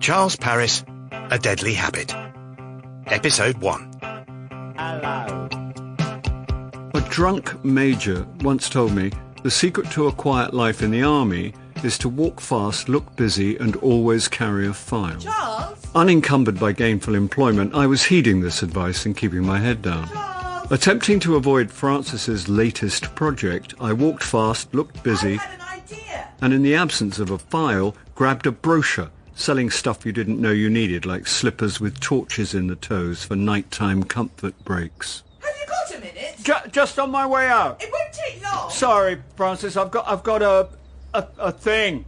Charles Paris, A Deadly Habit. Episode 1. Hello. A drunk major once told me the secret to a quiet life in the army is to walk fast, look busy, and always carry a file. Charles? Unencumbered by gainful employment, I was heeding this advice and keeping my head down. Charles? Attempting to avoid Francis's latest project, I walked fast, looked busy, I had an idea. and in the absence of a file, grabbed a brochure selling stuff you didn't know you needed, like slippers with torches in the toes for nighttime comfort breaks. Have you got a minute? Just on my way out. It won't take long. Sorry, Francis, I've got a thing.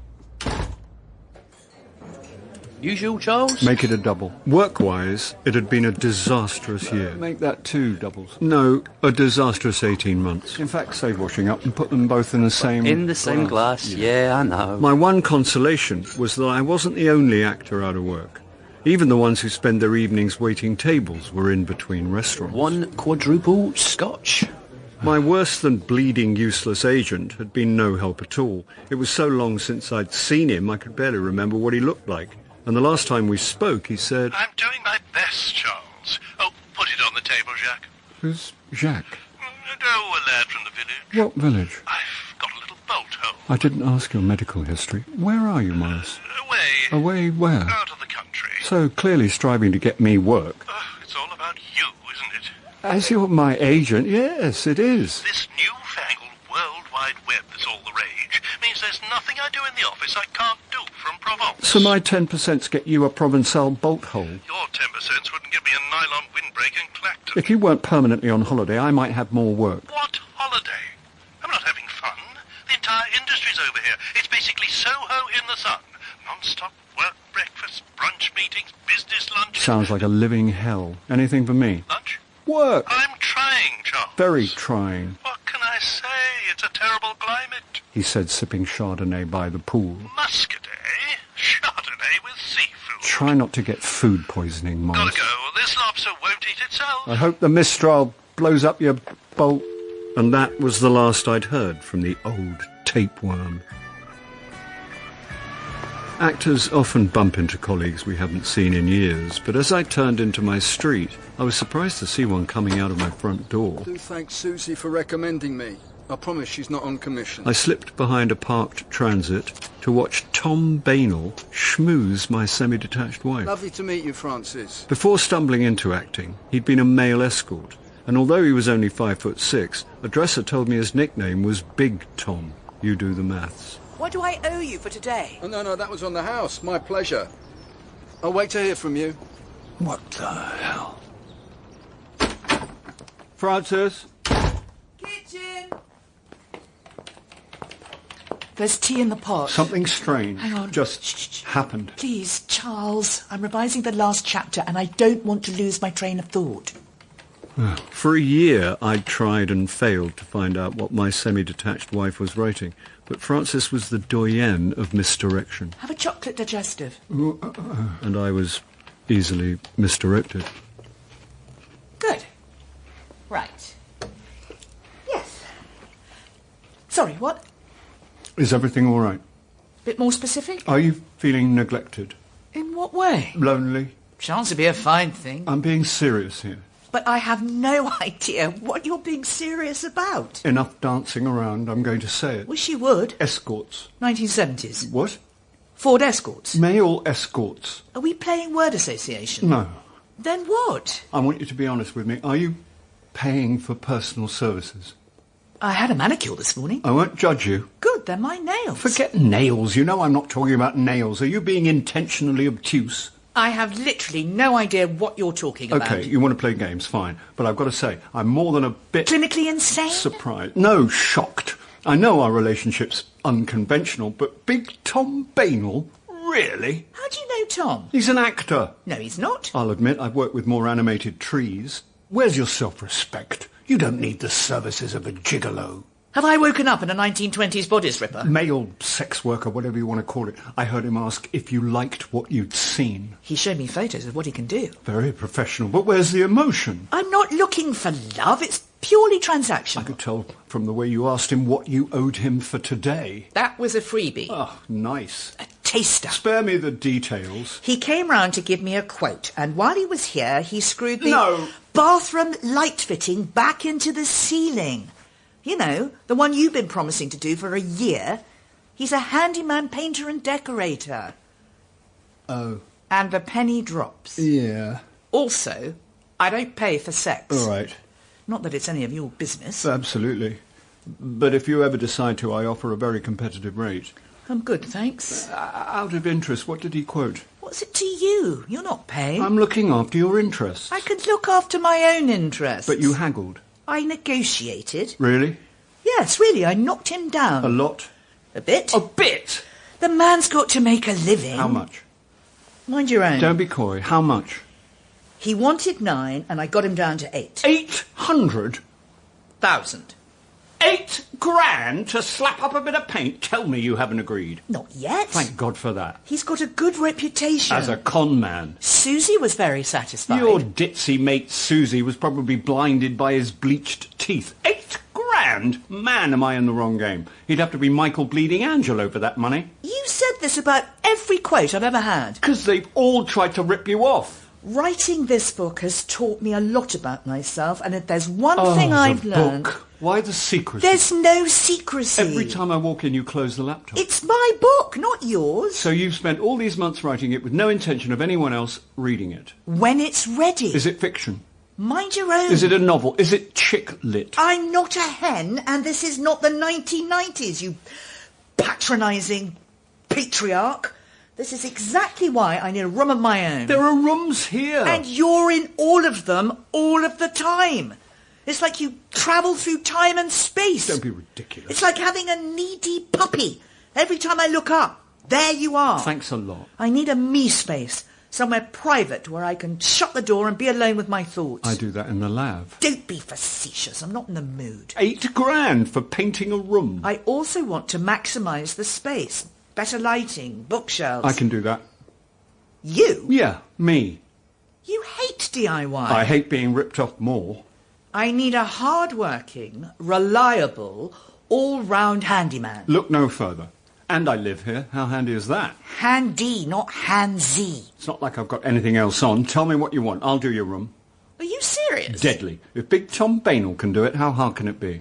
Usual, Charles? Make it a double. Work-wise, it had been a disastrous year. Make that 2 doubles. No, a disastrous 18 months. In fact, save washing up and put them both in the same... In the same glass, yeah, I know. My one consolation was that I wasn't the only actor out of work. Even the ones who spend their evenings waiting tables were in between restaurants. 1 quadruple scotch. My worse than bleeding useless agent had been no help at all. It was so long since I'd seen him I could barely remember what he looked like. And the last time we spoke he said... I'm doing my best, Charles. Oh, put it on the table, Jacques. Who's Jacques? Oh, a lad from the village. What village? I've got a little bolt hole. I didn't ask your medical history. Where are you, Morris? Away. Away where? Out of the country. So clearly striving to get me work. It's all about you, isn't it? As you're my agent, yes, it is. This newfangled World Wide Web that's all the rage means there's nothing I do in the office I can't do from Provence. So my 10% get you a Provençal bolt hole. Your 10% wouldn't give me a nylon windbreak in Clacton. If you weren't permanently on holiday, I might have more work. What holiday? I'm not having fun. The entire industry's over here. It's basically Soho in the sun. Non-stop work, breakfast, brunch meetings, business lunches. Sounds like a living hell. Anything for me? Lunch? Work! I'm trying, Charles. Very trying, What can I say? It's a terrible climate. he said, sipping Chardonnay by the pool. Muscadet? Chardonnay with seafood. Try not to get food poisoning, Morris. Gotta go. This lobster won't eat itself. I hope the Mistral blows up your bolt. And that was the last I'd heard from the old tapeworm. Actors often bump into colleagues we haven't seen in years, but as I turned into my street, I was surprised to see one coming out of my front door. Do thank Susie for recommending me. I promise she's not on commission. I slipped behind a parked transit to watch Tom Bainall schmooze my semi-detached wife. Lovely to meet you, Francis. Before stumbling into acting, he'd been a male escort, and although he was only 5'6", a dresser told me his nickname was Big Tom. You do the maths. What do I owe you for today? Oh, no, that was on the house. My pleasure. I'll wait to hear from you. What the hell? Francis? Kitchen! There's tea in the pot. Something strange Hang on. just Shh. happened. Please, Charles, I'm revising the last chapter and I don't want to lose my train of thought. For a year, I'd tried and failed to find out what my semi-detached wife was writing, but Francis was the doyenne of misdirection, Have a chocolate digestive. and I was easily misdirected. Good. Right. Yes. Sorry, what? Is everything all right? Bit more specific? Are you feeling neglected? In what way? Lonely? Chance would be a fine thing. I'm being serious here. But I have no idea what you're being serious about. Enough dancing around, I'm going to say it. Wish you would. Escorts. 1970s. What? Ford Escorts. Male escorts. Are we playing word association? No. Then what? I want you to be honest with me. Are you paying for personal services? I had a manicure this morning. I won't judge you. Good, they're my nails. Forget nails. You know I'm not talking about nails. Are you being intentionally obtuse? I have literally no idea what you're talking about. Okay, you want to play games, fine. But I've got to say, I'm more than a bit... Clinically insane? surprised. No, shocked. I know our relationship's unconventional, but Big Tom Bainall? Really? How do you know Tom? He's an actor. No, he's not. I'll admit I've worked with more animated trees. Where's your self-respect? You don't need the services of a gigolo. Have I woken up in a 1920s body stripper? Male sex worker, whatever you want to call it. I heard him ask if you liked what you'd seen. He showed me photos of what he can do. Very professional, but where's the emotion? I'm not looking for love. It's purely I transactional. could tell from the way you asked him what you owed him for today. That was a freebie. Oh, nice. A taster. Spare me the details. He came round to give me a quote, and while he was here, he screwed the No. bathroom light fitting back into the ceiling. You know, the one you've been promising to do for a year. He's a handyman painter and decorator. Oh. And the penny drops. Yeah. Also, I don't pay for sex. All right. Not that it's any of your business. Absolutely. But if you ever decide to, I offer a very competitive rate. I'm good, thanks. Out of interest, what did he quote? What's it to you? You're not paying. I'm looking after your interests. I could look after my own interests. But you haggled. I negotiated. Really? Yes, really, I knocked him down. A lot? A bit. A bit? The man's got to make a living. How much? Mind your own. Don't be coy. How much? He wanted 9 and I got him down to 8. 800,000. 8 grand to slap up a bit of paint? Tell me you haven't agreed. Not yet. Thank God for that. He's got a good reputation. As a con man. Susie was very satisfied. Your ditzy mate Susie was probably blinded by his bleached teeth. 8 grand? Man, am I in the wrong game. He'd have to be Michael Bleeding Angelo for that money. You said this about every quote I've ever had. Because they've all tried to rip you off. Writing this book has taught me a lot about myself, and if there's one thing I've learned... Book. Why the secrecy? There's no secrecy. Every time I walk in, you close the laptop. It's my book, not yours. So you've spent all these months writing it with no intention of anyone else reading it. When it's ready. Is it fiction? Mind your own. Is it a novel? Is it chick lit? I'm not a hen, and this is not the 1990s, you patronising patriarch. This is exactly why I need a room of my own. There are rooms here. And you're in all of them all of the time. It's like you travel through time and space. Don't be ridiculous. It's like having a needy puppy. Every time I look up, there you are. Thanks a lot. I need a me space, somewhere private where I can shut the door and be alone with my thoughts. I do that in the lab. Don't be facetious. I'm not in the mood. 8 grand for painting a room. I also want to maximise the space. Better lighting, bookshelves. I can do that. You? Yeah, me. You hate DIY. I hate being ripped off more. I need a hard-working, reliable, all-round handyman. Look no further. And I live here. How handy is that? Handy, not handsy. It's not like I've got anything else on. Tell me what you want. I'll do your room. Are you serious? Deadly. If Big Tom Bainall can do it, how hard can it be?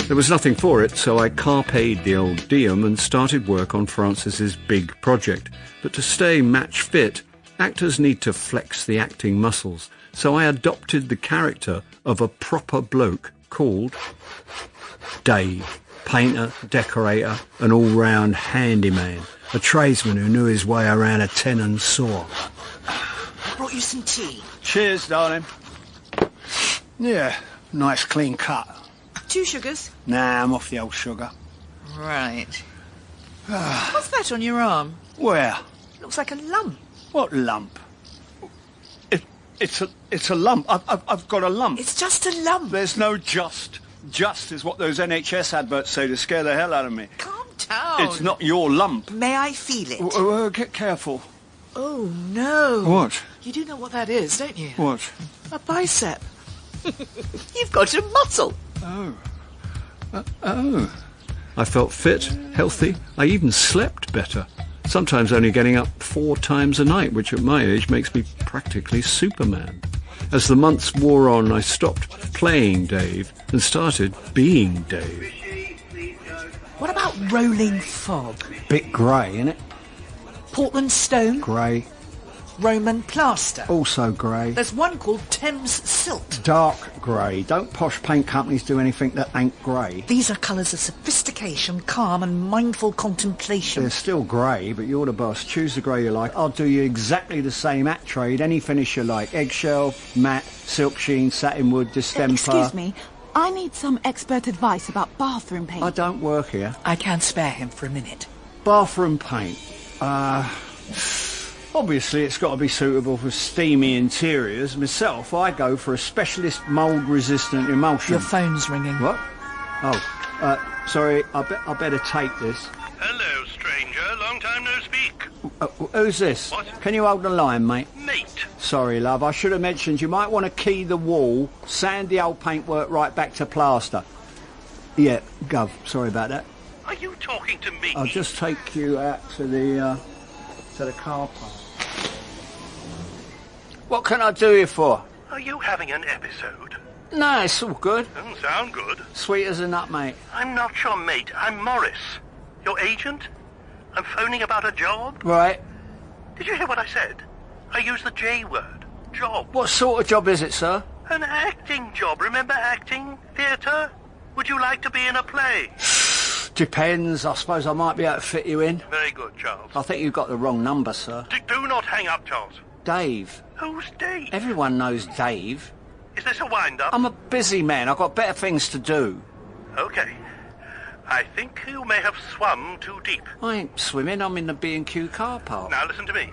There was nothing for it, so I carpe'd the old diem and started work on Francis's big project. But to stay match fit, actors need to flex the acting muscles, so I adopted the character of a proper bloke called Dave, painter, decorator, an all-round handyman, a tradesman who knew his way around a tenon saw. I brought you some tea. Cheers, darling. Yeah, nice clean cut. 2 sugars? Nah, I'm off the old sugar. Right. What's that on your arm? Where? Looks like a lump. What lump? It's a lump. I've got a lump. It's just a lump. There's no just. Just is what those NHS adverts say to scare the hell out of me. Calm down. It's not your lump. May I feel it? Get careful. Oh, no. What? You do know what that is, don't you? What? A bicep. You've got a muscle. Oh. I felt fit, healthy. I even slept better. Sometimes only getting up 4 times a night, which at my age makes me practically Superman. As the months wore on, I stopped playing Dave and started being Dave. What about rolling fog? Bit grey, innit? Portland stone? Grey. Roman plaster? Also grey. There's one called Thames silt. Dark grey. Don't posh paint companies do anything that ain't grey. These are colours of sophistication, calm and mindful contemplation. They're still grey, but you're the boss. Choose the grey you like. I'll do you exactly the same at trade, any finish you like. Eggshell, matte, silk sheen, satin wood, distemper. Excuse me, I need some expert advice about bathroom paint. I don't work here. I can spare him for a minute. Bathroom paint. Obviously it's got to be suitable for steamy interiors. Myself, I go for a specialist mould-resistant emulsion. Your phone's ringing. What? Oh, sorry, I better take this. Hello, stranger. Long time no speak. Who's this? What? Can you hold the line, mate? Mate. Sorry, love, I should have mentioned you might want to key the wall, sand the old paintwork right back to plaster. Yeah, Gov, sorry about that. Are you talking to me? I'll just take you out to the car park. What can I do you for? Are you having an episode? No, it's all good. Doesn't sound good. Sweet as a nut, mate. I'm not your mate. I'm Morris. Your agent? I'm phoning about a job? Right. Did you hear what I said? I used the J word. Job. What sort of job is it, sir? An acting job. Remember acting? Theatre? Would you like to be in a play? Depends. I suppose I might be able to fit you in. Very good, Charles. I think you've got the wrong number, sir. Do not hang up, Charles. Dave. Who's Dave? Everyone knows Dave. Is this a wind-up? I'm a busy man. I've got better things to do. Okay. I think you may have swum too deep. I ain't swimming. I'm in the B&Q car park. Now listen to me.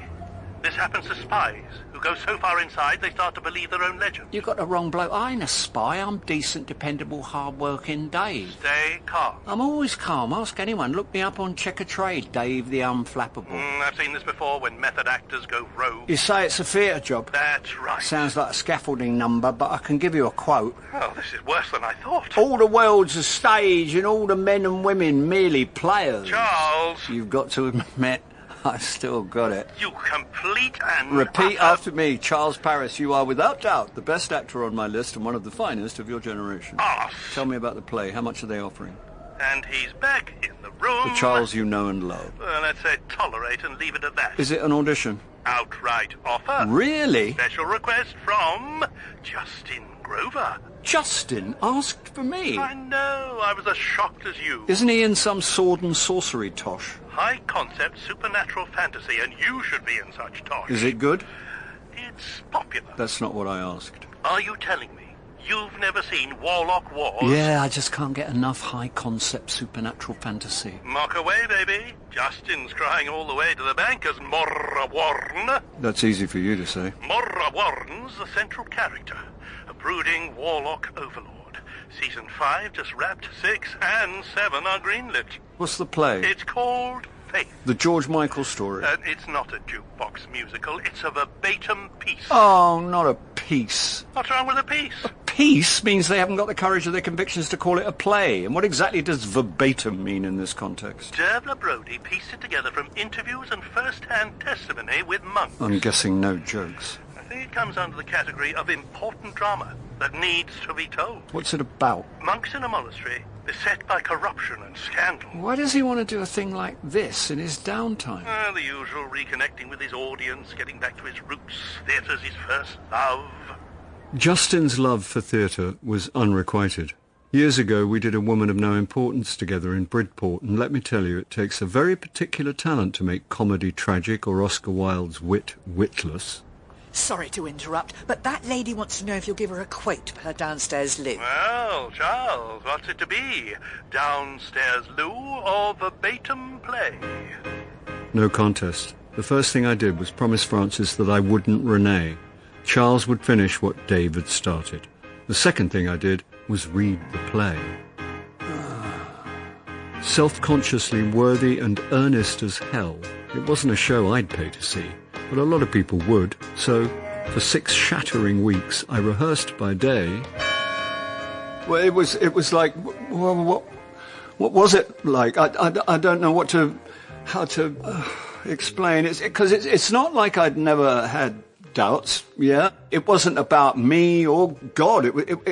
This happens to spies who go so far inside they start to believe their own legend. You got the wrong bloke. I ain't a spy. I'm decent, dependable, hard-working Dave. Stay calm. I'm always calm. Ask anyone. Look me up on Checker Trade, Dave the Unflappable. I've seen this before when method actors go rogue. You say it's a theatre job? That's right. Sounds like a scaffolding number, but I can give you a quote. Oh, this is worse than I thought. All the world's a stage and all the men and women merely players. Charles! You've got to admit, I've still got it. You complete and... Repeat after me. Charles Paris, you are without doubt the best actor on my list and one of the finest of your generation. Ah. Tell me about the play. How much are they offering? And he's back in the room. The Charles you know and love. Well, let's say tolerate and leave it at that. Is it an audition? Outright offer. Really? Special request from Justin Grover. Justin asked for me. I know. I was as shocked as you. Isn't he in some sword and sorcery tosh? High concept supernatural fantasy, and you should be in such tosh. Is it good? It's popular. That's not what I asked. Are you telling me you've never seen Warlock Wars? Yeah, I just can't get enough high-concept supernatural fantasy. Mock away, baby. Justin's crying all the way to the bank as Morra Warren. That's easy for you to say. Morra Warren's the central character, a brooding warlock overlord. Season 5 just wrapped, 6 and 7 are greenlit. What's the play? It's called Faith. The George Michael story. It's not a jukebox musical, it's a verbatim piece. Oh, not a piece. What's wrong with a piece? A piece means they haven't got the courage of their convictions to call it a play. And what exactly does verbatim mean in this context? Dervla Brody pieced it together from interviews and first-hand testimony with monks. I'm guessing no jokes. I think it comes under the category of important drama that needs to be told. What's it about? Monks in a monastery, beset by corruption and scandal. Why does he want to do a thing like this in his downtime? The usual reconnecting with his audience, getting back to his roots. Theatre's his first love. Justin's love for theatre was unrequited. Years ago we did A Woman of No Importance together in Bridport, and let me tell you, it takes a very particular talent to make comedy tragic or Oscar Wilde's wit witless. Sorry to interrupt, but that lady wants to know if you'll give her a quote for her downstairs loo. Well, Charles, what's it to be? Downstairs loo or verbatim play? No contest. The first thing I did was promise Francis that I wouldn't renege. Charles would finish what Dave had started. The second thing I did was read the play. Self-consciously worthy and earnest as hell, it wasn't a show I'd pay to see, but a lot of people would. So, for 6 shattering weeks, I rehearsed by day. Well, it was like, what was it like? I don't know how to explain. It's not like I'd never had doubts, yeah? It wasn't about me or God.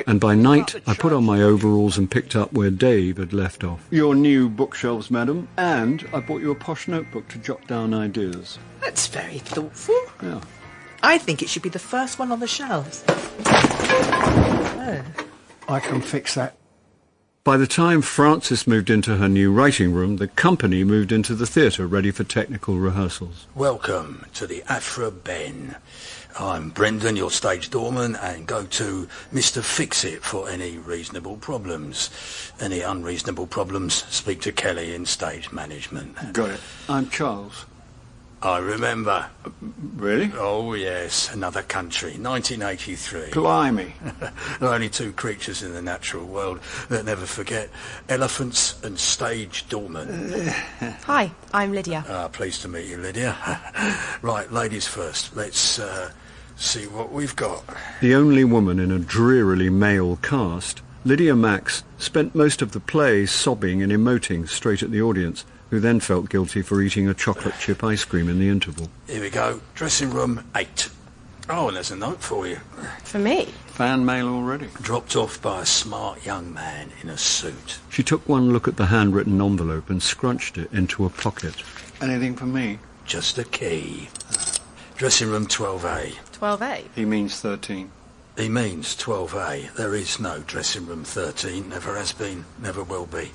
And by night, I put on my overalls and picked up where Dave had left off. Your new bookshelves, madam, and I bought you a posh notebook to jot down ideas. That's very thoughtful. Yeah. I think it should be the first one on the shelves. Oh. I can fix that. By the time Frances moved into her new writing room, the company moved into the theatre ready for technical rehearsals. Welcome to the Afra Ben. I'm Brendan, your stage doorman, and go to Mr. Fix-It for any reasonable problems. Any unreasonable problems, speak to Kelly in stage management. Got it. I'm Charles. I remember. Really? Oh, yes. Another country. 1983. Blimey. There are only 2 creatures in the natural world that never forget. Elephants and stage doormen. Hi, I'm Lydia. Pleased to meet you, Lydia. Right, ladies first. Let's see what we've got. The only woman in a drearily male cast, Lydia Max spent most of the play sobbing and emoting straight at the audience, who then felt guilty for eating a chocolate chip ice cream in the interval. Here we go. Dressing room 8. Oh, and there's a note for you. For me? Fan mail already. Dropped off by a smart young man in a suit. She took one look at the handwritten envelope and scrunched it into a pocket. Anything for me? Just a key. Dressing room 12A. 12A? He means 13. He means 12A. There is no dressing room 13. Never has been, never will be.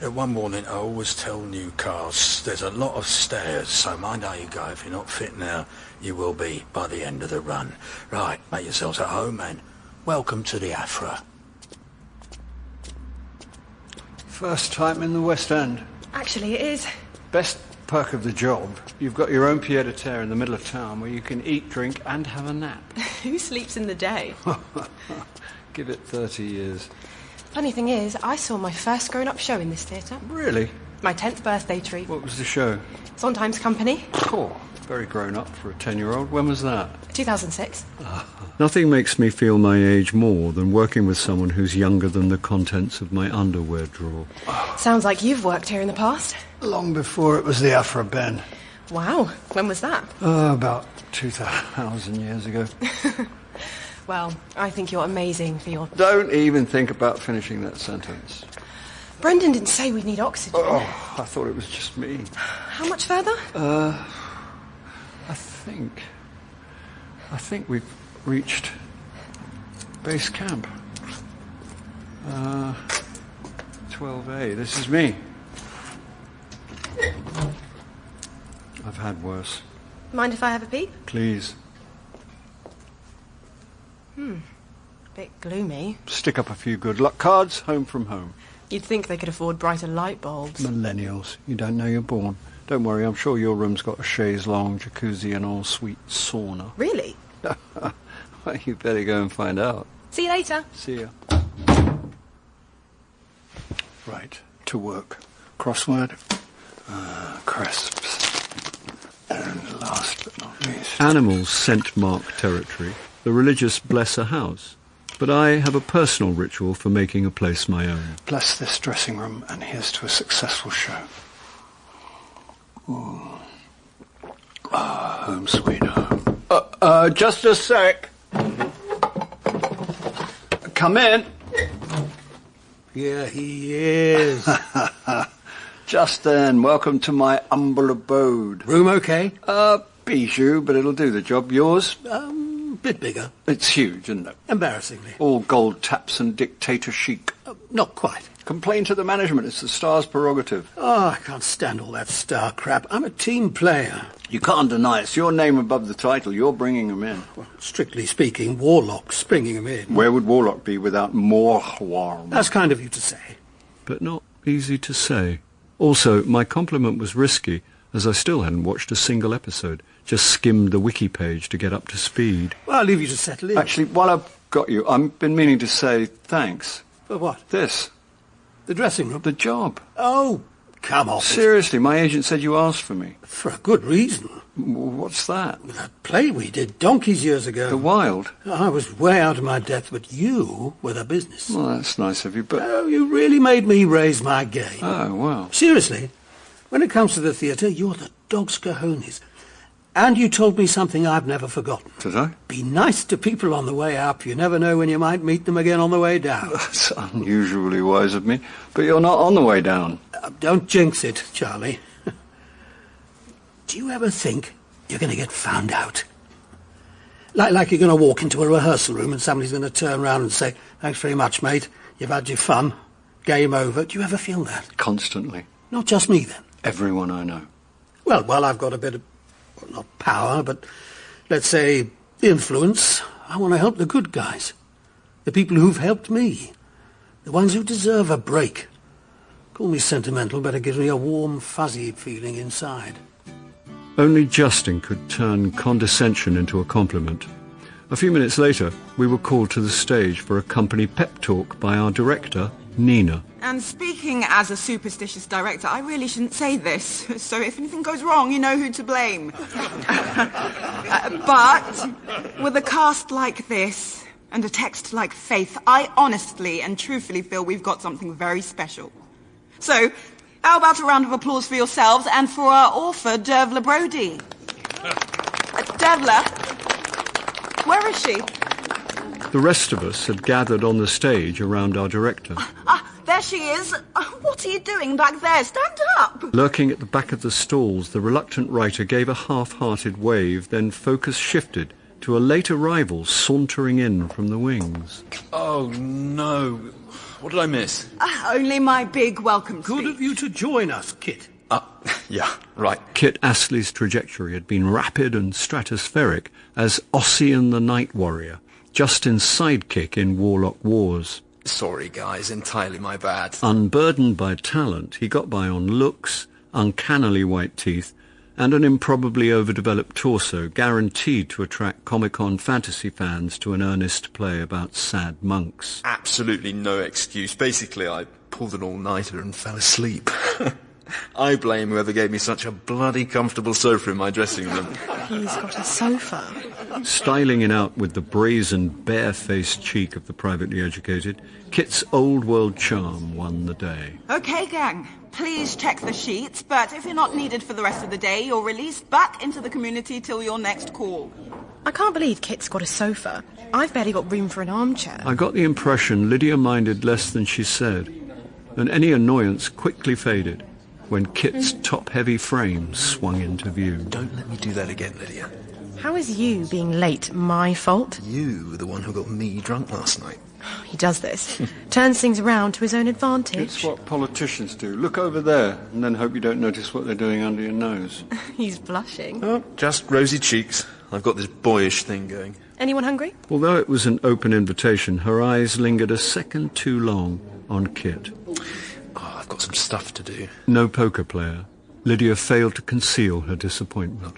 One morning I always tell new casts there's a lot of stairs, so mind how you go. If you're not fit now, you will be by the end of the run. Right, make yourselves at home and welcome to the Afra. First time in the West End. Actually, it is. Best perk of the job. You've got your own pied-à-terre in the middle of town where you can eat, drink and have a nap. Who sleeps in the day? Give it 30 years. Funny thing is, I saw my first grown-up show in this theatre. Really? My 10th birthday treat. What was the show? Sondheim's Company. Oh, very grown up for a 10-year-old. When was that? 2006. Nothing makes me feel my age more than working with someone who's younger than the contents of my underwear drawer. Sounds like you've worked here in the past. Long before it was the Afra Ben. Wow. When was that? About 2,000 years ago. Well, I think you're amazing for your... Don't even think about finishing that sentence. Brendan didn't say we'd need oxygen. Oh, I thought it was just me. How much further? I think we've reached base camp. 12A, this is me. I've had worse. Mind if I have a peep? Please. Bit gloomy. Stick up a few good luck cards, home from home. You'd think they could afford brighter light bulbs. Millennials, you don't know you're born. Don't worry, I'm sure your room's got a chaise longue, jacuzzi and all-suite sauna. Really? Well, you better go and find out. See you later. See ya. Right, to work. Crossword, crisps, and last but not least... Animals scent mark territory. The religious bless a house. But I have a personal ritual for making a place my own. Bless this dressing room, and here's to a successful show. Ooh. Home sweet home. Just a sec. Come in. Here he is. Justin, welcome to my humble abode. Room okay? Bijou, but it'll do the job. Yours? Bit bigger. It's huge, isn't it? Embarrassingly. All gold taps and dictator chic. Not quite. Complain to the management. It's the star's prerogative. Oh, I can't stand all that star crap. I'm a team player. You can't deny it's your name above the title. You're bringing them in. Well, strictly speaking, Warlock's bringing them in. Where would Warlock be without Morwarm? That's kind of you to say. But not easy to say. Also, my compliment was risky, as I still hadn't watched a single episode. Just skimmed the wiki page to get up to speed. Well, I'll leave you to settle in. Actually, while I've got you, I've been meaning to say thanks. For what? This. The dressing room? The job. Oh, come off. Seriously, my agent said you asked for me. For a good reason. What's that? That play we did donkeys years ago. The Wild? I was way out of my depth, but you were the business. Well, that's nice of you, but... Oh, you really made me raise my game. Oh, well. Seriously, when it comes to the theatre, you're the dog's cojones. And you told me something I've never forgotten. Did I? Be nice to people on the way up. You never know when you might meet them again on the way down. That's unusually wise of me. But you're not on the way down. Don't jinx it, Charlie. Do you ever think you're going to get found out? Like you're going to walk into a rehearsal room and somebody's going to turn around and say, "Thanks very much, mate. You've had your fun. Game over." Do you ever feel that? Constantly. Not just me, then. Everyone I know. Well, I've got a bit of... Well, not power, but let's say influence. I want to help the good guys. The people who've helped me. The ones who deserve a break. Call me sentimental, but it gives me a warm, fuzzy feeling inside. Only Justin could turn condescension into a compliment. A few minutes later, we were called to the stage for a company pep talk by our director, Nina. And speaking as a superstitious director, I really shouldn't say this. So if anything goes wrong, you know who to blame. But with a cast like this, and a text like Faith, I honestly and truthfully feel we've got something very special. So, how about a round of applause for yourselves and for our author, Dervla Brody? Dervla? Where is she? The rest of us had gathered on the stage around our director. There she is. What are you doing back there? Stand up! Lurking at the back of the stalls, the reluctant writer gave a half-hearted wave, then focus shifted to a late arrival sauntering in from the wings. Oh, no. What did I miss? Only my big welcome speech. Good of you to join us, Kit. Yeah, right. Kit Astley's trajectory had been rapid and stratospheric as Ossian the Night Warrior, Justin's sidekick in Warlock Wars. Sorry, guys, entirely my bad. Unburdened by talent, he got by on looks, uncannily white teeth, and an improbably overdeveloped torso guaranteed to attract Comic-Con fantasy fans to an earnest play about sad monks. Absolutely no excuse. Basically, I pulled an all-nighter and fell asleep. I blame whoever gave me such a bloody comfortable sofa in my dressing room. He's got a sofa. Styling it out with the brazen, bare-faced cheek of the privately educated, Kit's old-world charm won the day. Okay, gang. Please check the sheets, but if you're not needed for the rest of the day, you're released back into the community till your next call. I can't believe Kit's got a sofa. I've barely got room for an armchair. I got the impression Lydia minded less than she said, and any annoyance quickly faded when Kit's top-heavy frame swung into view. Don't let me do that again, Lydia. How is you being late my fault? You were the one who got me drunk last night. He does this. Turns things around to his own advantage. It's what politicians do. Look over there, and then hope you don't notice what they're doing under your nose. He's blushing. Oh, just rosy cheeks. I've got this boyish thing going. Anyone hungry? Although it was an open invitation, her eyes lingered a second too long on Kit. Oh, I've got some stuff to do. No poker player, Lydia failed to conceal her disappointment.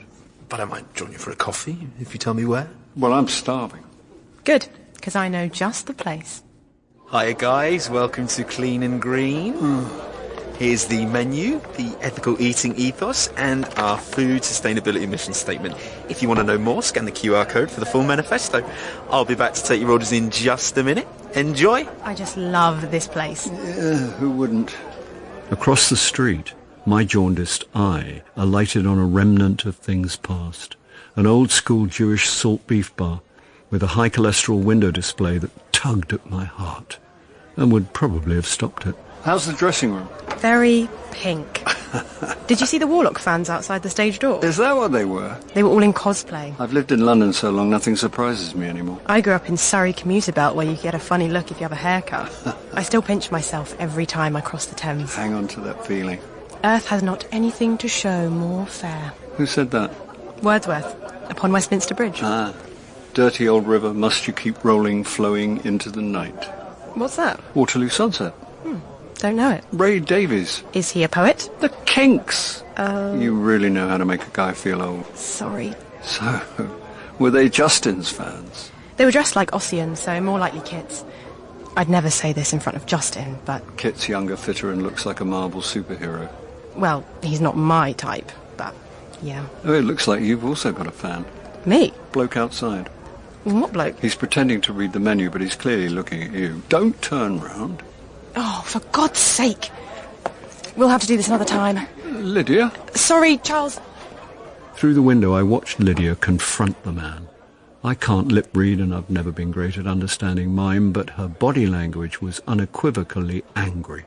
But I might join you for a coffee, if you tell me where. Well, I'm starving. Good, because I know just the place. Hiya guys, welcome to Clean and Green. Here's the menu, the ethical eating ethos, and our food sustainability mission statement. If you want to know more, scan the QR code for the full manifesto. I'll be back to take your orders in just a minute. Enjoy. I just love this place. Yeah, who wouldn't? Across the street, my jaundiced eye alighted on a remnant of things past. An old-school Jewish salt beef bar with a high-cholesterol window display that tugged at my heart and would probably have stopped it. How's the dressing room? Very pink. Did you see the Warlock fans outside the stage door? Is that what they were? They were all in cosplay. I've lived in London so long, nothing surprises me anymore. I grew up in Surrey commuter belt where you get a funny look if you have a haircut. I still pinch myself every time I cross the Thames. Hang on to that feeling. Earth has not anything to show more fair. Who said that? Wordsworth, upon Westminster Bridge. Ah, dirty old river, must you keep rolling, flowing into the night. What's that? Waterloo Sunset. Don't know it. Ray Davies. Is he a poet? The Kinks. Oh. You really know how to make a guy feel old. Sorry. So, were they Justin's fans? They were dressed like Ossian, so more likely Kit's. I'd never say this in front of Justin, but... Kit's younger, fitter, and looks like a Marvel superhero. Well, he's not my type, but yeah. Oh, it looks like you've also got a fan. Me? Bloke outside. What bloke? He's pretending to read the menu, but he's clearly looking at you. Don't turn round. Oh, for God's sake. We'll have to do this another time. Lydia? Sorry, Charles. Through the window, I watched Lydia confront the man. I can't lip read, and I've never been great at understanding mime, but her body language was unequivocally angry.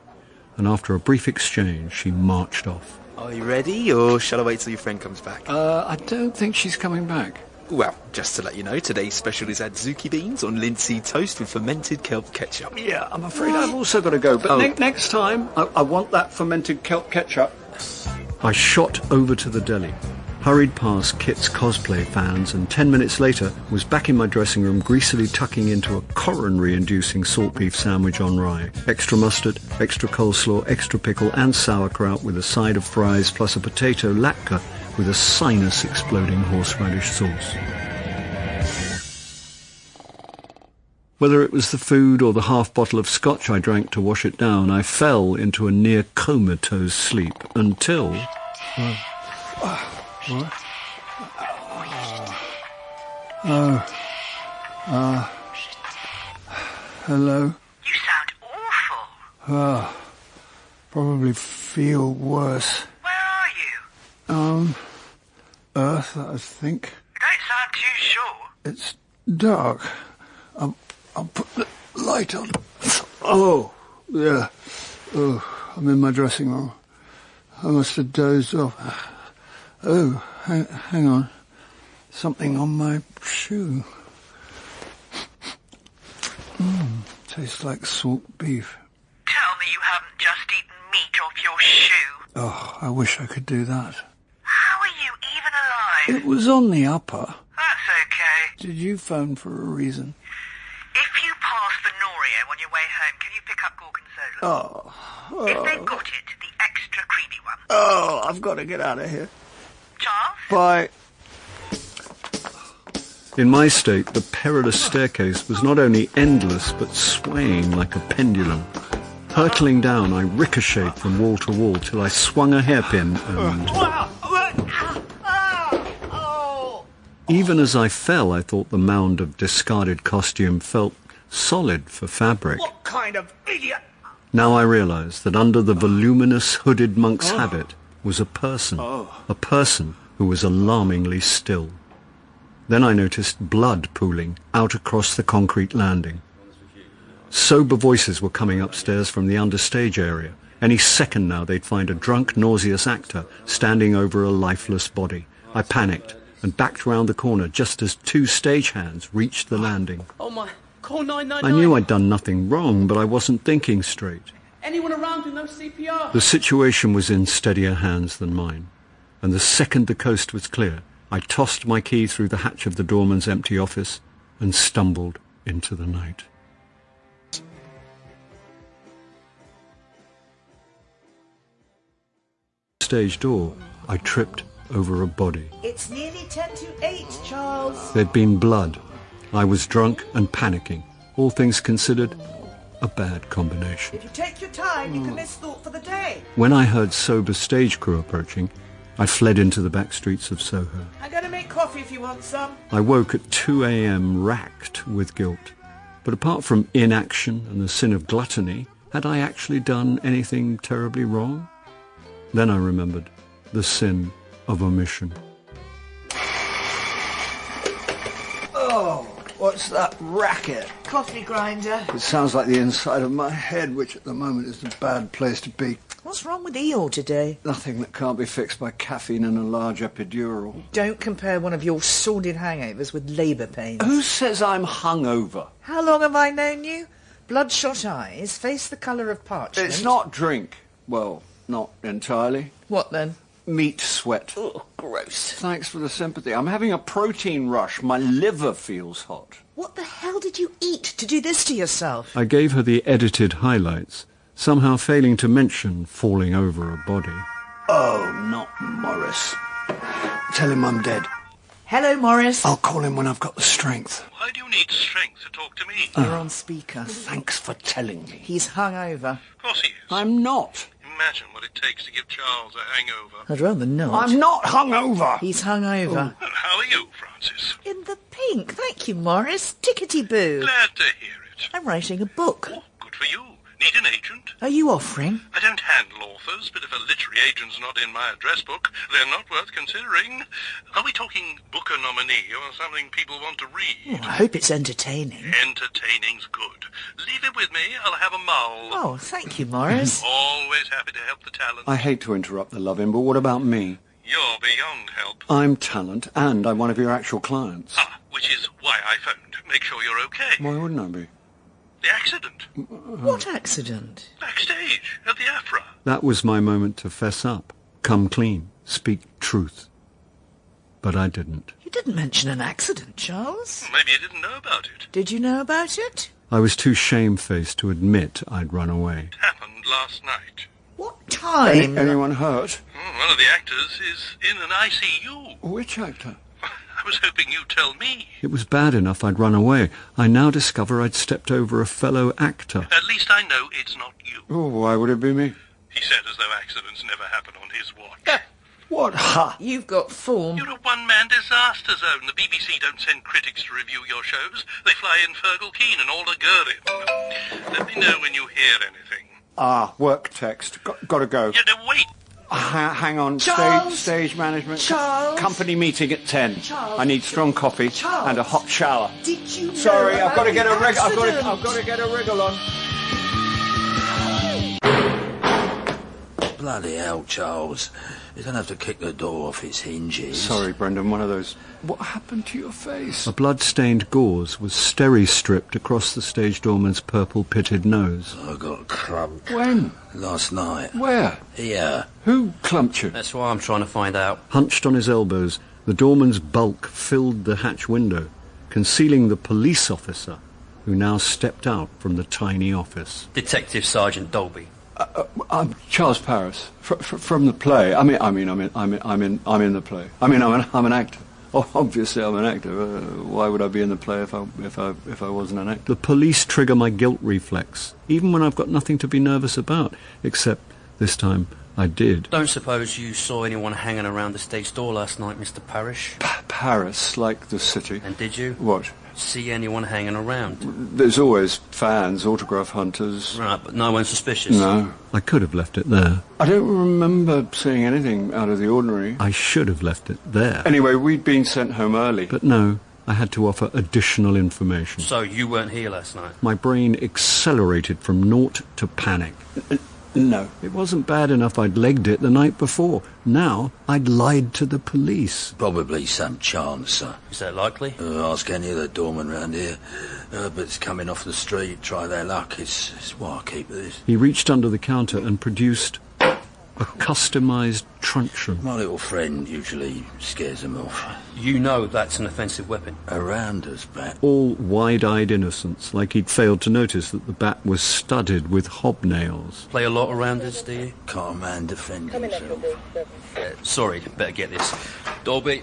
And after a brief exchange, she marched off. Are you ready, or shall I wait till your friend comes back? I don't think she's coming back. Well, just to let you know, today's special is adzuki beans on linseed toast with fermented kelp ketchup. Yeah, I'm afraid I've also got to go, but next time, I want that fermented kelp ketchup. I shot over to the deli, hurried past Kit's cosplay fans, and 10 minutes later was back in my dressing room greasily tucking into a coronary-inducing salt beef sandwich on rye. Extra mustard, extra coleslaw, extra pickle and sauerkraut with a side of fries plus a potato latke with a sinus-exploding horseradish sauce. Whether it was the food or the half bottle of scotch I drank to wash it down, I fell into a near comatose sleep until... Hello? You sound awful. Oh, probably feel worse. Where are you? Earth, I think. You don't sound too sure. It's dark. I'll put the light on. Oh, yeah. Oh, I'm in my dressing room. I must have dozed off. Oh, hang on. Something on my shoe. Tastes like salt beef. Tell me you haven't just eaten meat off your shoe. Oh, I wish I could do that. How are you even alive? It was on the upper. That's okay. Did you phone for a reason? If you pass the Norio on your way home, can you pick up Gorgonzola? Oh. If they've got it, the extra creamy one. Oh, I've got to get out of here. Charles? Bye. In my state, the perilous staircase was not only endless, but swaying like a pendulum. Hurtling down, I ricocheted from wall to wall till I swung a hairpin and... Even as I fell, I thought the mound of discarded costume felt solid for fabric. What kind of idiot? Now I realize that under the voluminous hooded monk's habit was a person who was alarmingly still. Then I noticed blood pooling out across the concrete landing. Sober voices were coming upstairs from the understage area. Any second now they'd find a drunk, nauseous actor standing over a lifeless body. I panicked and backed round the corner just as two stagehands reached the landing. Oh my, call 999. I knew I'd done nothing wrong, but I wasn't thinking straight. Anyone around who knows CPR? The situation was in steadier hands than mine, and the second the coast was clear, I tossed my key through the hatch of the doorman's empty office and stumbled into the night. Stage door, I tripped over a body. It's nearly 10 to 8, Charles. There'd been blood. I was drunk and panicking. All things considered, a bad combination. If you take your time, you can miss thought for the day. When I heard sober stage crew approaching, I fled into the back streets of Soho. I'm going to make coffee if you want some. I woke at 2 a.m. racked with guilt. But apart from inaction and the sin of gluttony, had I actually done anything terribly wrong? Then I remembered the sin of omission. Oh, what's that racket? Coffee grinder. It sounds like the inside of my head, which at the moment is a bad place to be. What's wrong with Eeyore today? Nothing that can't be fixed by caffeine and a large epidural. Don't compare one of your sordid hangovers with labour pains. Who says I'm hungover? How long have I known you? Bloodshot eyes, face the colour of parchment. It's not drink. Well, not entirely. What then? Meat sweat. Oh, gross. Thanks for the sympathy. I'm having a protein rush. My liver feels hot. What the hell did you eat to do this to yourself? I gave her the edited highlights, somehow failing to mention falling over a body. Oh, not Morris. Tell him I'm dead. Hello, Morris. I'll call him when I've got the strength. Why do you need strength to talk to me? You're on speaker. Thanks for telling me. He's hungover. Of course he is. I'm not. Imagine what it takes to give Charles a hangover. I'd rather not. I'm not hungover. He's hungover. Well, how are you, Francis? In the pink. Thank you, Morris. Tickety-boo. Glad to hear it. I'm writing a book. Oh, good for you. Need an agent? Are you offering? I don't handle authors, but if a literary agent's not in my address book, they're not worth considering. Are we talking Booker nominee or something people want to read? Oh, I hope it's entertaining. Entertaining's good. Leave it with me. I'll have a mull. Oh, thank you, Morris. Always happy to help the talent. I hate to interrupt the loving, but what about me? You're beyond help. I'm talent, and I'm one of your actual clients. Ah, which is why I phoned. Make sure you're okay. Why wouldn't I be? The accident. What accident? Backstage, at the Afra. That was my moment to fess up, come clean, speak truth. But I didn't. You didn't mention an accident, Charles. Maybe you didn't know about it. Did you know about it? I was too shamefaced to admit I'd run away. It happened last night. What time? Anyone hurt? One of the actors is in an ICU. Which actor? I was hoping you'd tell me. It was bad enough I'd run away. I now discover I'd stepped over a fellow actor. At least I know it's not you. Oh, why would it be me? He said as though accidents never happen on his watch. What ha? You've got form. You're a one-man disaster zone. The BBC don't send critics to review your shows. They fly in Fergal Keane and Alda Gurrin. Let me know when you hear anything. Work text. Got to go. Yeah, no, wait. Hang on. Charles! Stage management. Charles! Company meeting at 10. Charles! I need strong coffee Charles! and a hot shower. Did you Sorry, know I've got to about get a the accident? I've got to get a wriggle on. Bloody hell, Charles. You don't have to kick the door off its hinges. Sorry, Brendan, one of those... What happened to your face? A blood-stained gauze was steri-stripped across the stage doorman's purple-pitted nose. I got clumped. When? Last night. Where? Here. Who clumped you? That's why I'm trying to find out. Hunched on his elbows, the doorman's bulk filled the hatch window, concealing the police officer, who now stepped out from the tiny office. Detective Sergeant Dolby. I'm Charles Paris from the play. I'm in the play. I'm an actor. Oh, obviously, I'm an actor. Why would I be in the play if I wasn't an actor? The police trigger my guilt reflex, even when I've got nothing to be nervous about. Except this time, I did. Don't suppose you saw anyone hanging around the stage door last night, Mr. Parrish? Paris, like the city. And did you? What? See anyone hanging around? There's always fans, autograph hunters. Right, but no one suspicious? No. I could have left it there. I don't remember seeing anything out of the ordinary. I should have left it there. Anyway, we'd been sent home early. But no, I had to offer additional information. So you weren't here last night? My brain accelerated from naught to panic. No. It wasn't bad enough I'd legged it the night before. Now I'd lied to the police. Probably some chance, sir. Is that likely? Ask any of the doormen round here. Herbert's coming off the street, try their luck. It's why I keep this. He reached under the counter and produced a customised truncheon. My little friend usually scares them off. You know that's an offensive weapon. A rounder's bat. All wide-eyed innocence, like he'd failed to notice that the bat was studded with hobnails. Play a lot of rounders, do you? Can't a man defend himself? Sorry, better get this. Dolby.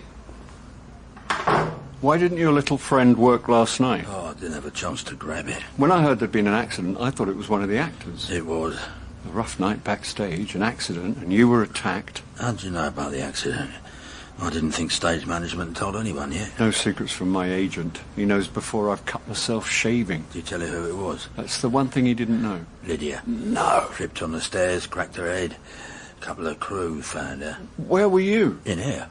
Why didn't your little friend work last night? Oh, I didn't have a chance to grab it. When I heard there'd been an accident, I thought it was one of the actors. It was. A rough night backstage, an accident, and you were attacked. How did you know about the accident? I didn't think stage management told anyone yet. No secrets from my agent. He knows before I've cut myself shaving. Did you tell her who it was? That's the one thing he didn't know. Lydia. No. Tripped on the stairs, cracked her head. A couple of crew found her. Where were you? In here.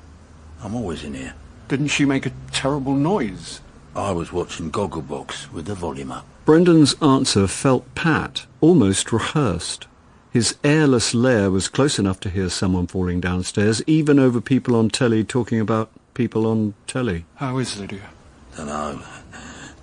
I'm always in here. Didn't she make a terrible noise? I was watching Gogglebox with the volume up. Brendan's answer felt pat, almost rehearsed. His airless lair was close enough to hear someone falling downstairs, even over people on telly talking about people on telly. How is Lydia? Dunno.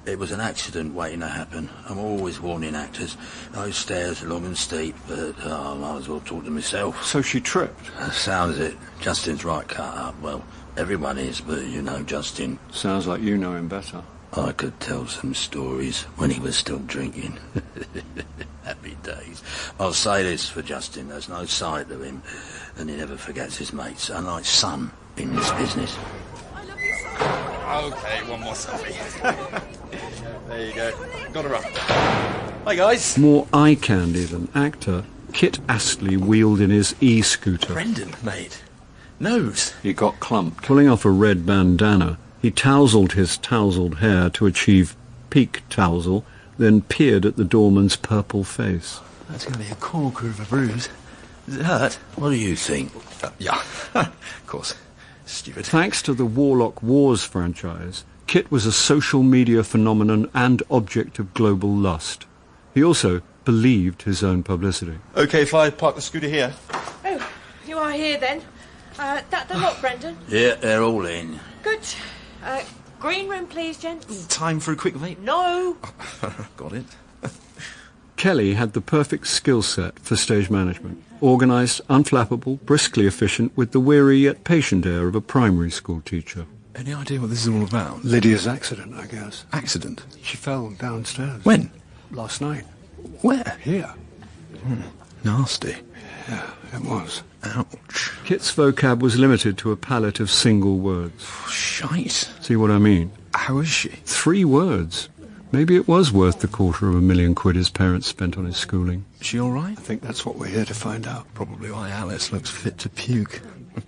It was an accident waiting to happen. I'm always warning actors. Those stairs are long and steep, but I might as well talk to myself. So she tripped? Sounds it. Justin's right cut up. Well, everyone is, but you know Justin. Sounds like you know him better. I could tell some stories when he was still drinking. Happy days. I'll say this for Justin, there's no side to him, and he never forgets his mates, unlike some in this business. Okay, one more selfie. There you go. Got her up. Hi, guys. More eye candy than actor, Kit Astley wheeled in his e-scooter. Brendan, mate. Nose. He got clumped. Pulling off a red bandana, he tousled his tousled hair to achieve peak tousle, then peered at the doorman's purple face. That's going to be a corker of a bruise. Does it hurt? What do you think? Yeah, of course. Stupid. Thanks to the Warlock Wars franchise, Kit was a social media phenomenon and object of global lust. He also believed his own publicity. Okay, if I park the scooter here. Oh, you are here then. That the lot, Brendan? Yeah, they're all in. Good. Green room, please, gents. Time for a quick vape? No. Got it. Kelly had the perfect skill set for stage management. Organised, unflappable, briskly efficient, with the weary yet patient air of a primary school teacher. Any idea what this is all about? Lydia's accident, I guess. Accident? She fell downstairs. When? Last night. Where? Here. Nasty. Yeah, it was. Ouch. Kit's vocab was limited to a palette of single words. Shite. See what I mean? How is she? 3 words. Maybe it was worth the £250,000 his parents spent on his schooling. Is she all right? I think that's what we're here to find out. Probably why Alice looks fit to puke.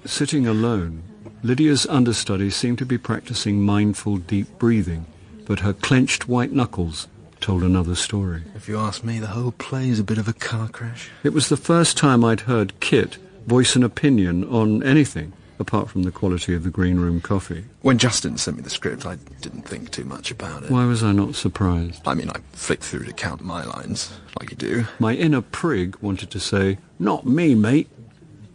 Sitting alone, Lydia's understudy seemed to be practicing mindful deep breathing, but her clenched white knuckles told another story. If you ask me, the whole play is a bit of a car crash. It was the first time I'd heard Kit voice an opinion on anything, apart from the quality of the green room coffee. When Justin sent me the script, I didn't think too much about it. Why was I not surprised? I mean, I flicked through to count my lines, like you do. My inner prig wanted to say, "Not me, mate."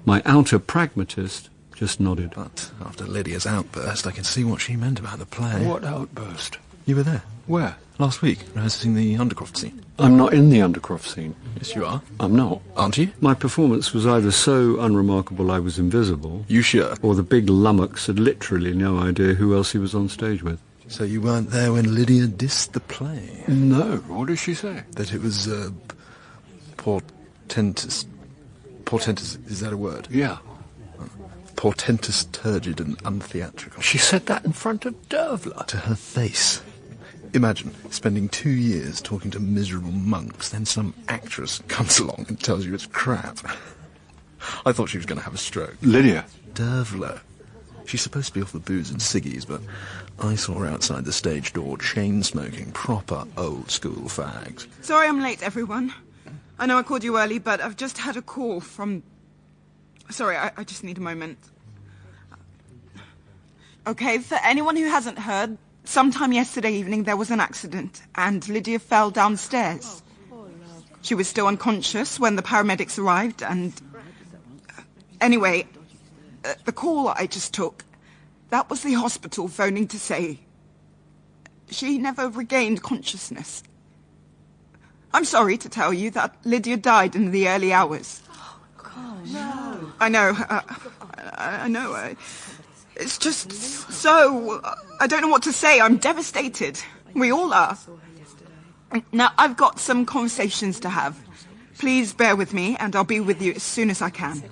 My outer pragmatist just nodded. But after Lydia's outburst, I can see what she meant about the play. What outburst? You were there. Where? Last week, rehearsing the Undercroft scene. I'm not in the Undercroft scene. Yes, you are. I'm not. Aren't you? My performance was either so unremarkable I was invisible... You sure? ...or the big lummox had literally no idea who else he was on stage with. So you weren't there when Lydia dissed the play? No. What did she say? That it was, portentous... Portentous, is that a word? Yeah. Portentous, turgid and untheatrical. She said that in front of Dervla. To her face. Imagine spending 2 years talking to miserable monks, then some actress comes along and tells you it's crap. I thought she was going to have a stroke. Lydia? Dervla. She's supposed to be off the booze and ciggies, but I saw her outside the stage door, chain-smoking, proper old-school fags. Sorry I'm late, everyone. I know I called you early, but I've just had a call from... Sorry, I just need a moment. Okay, for anyone who hasn't heard, sometime yesterday evening there was an accident, and Lydia fell downstairs. She was still unconscious when the paramedics arrived, and... Anyway, the call I just took, that was the hospital phoning to say she never regained consciousness. I'm sorry to tell you that Lydia died in the early hours. Oh, God, no. I know. I know. It's just so... I don't know what to say. I'm devastated. We all are. Now, I've got some conversations to have. Please bear with me, and I'll be with you as soon as I can.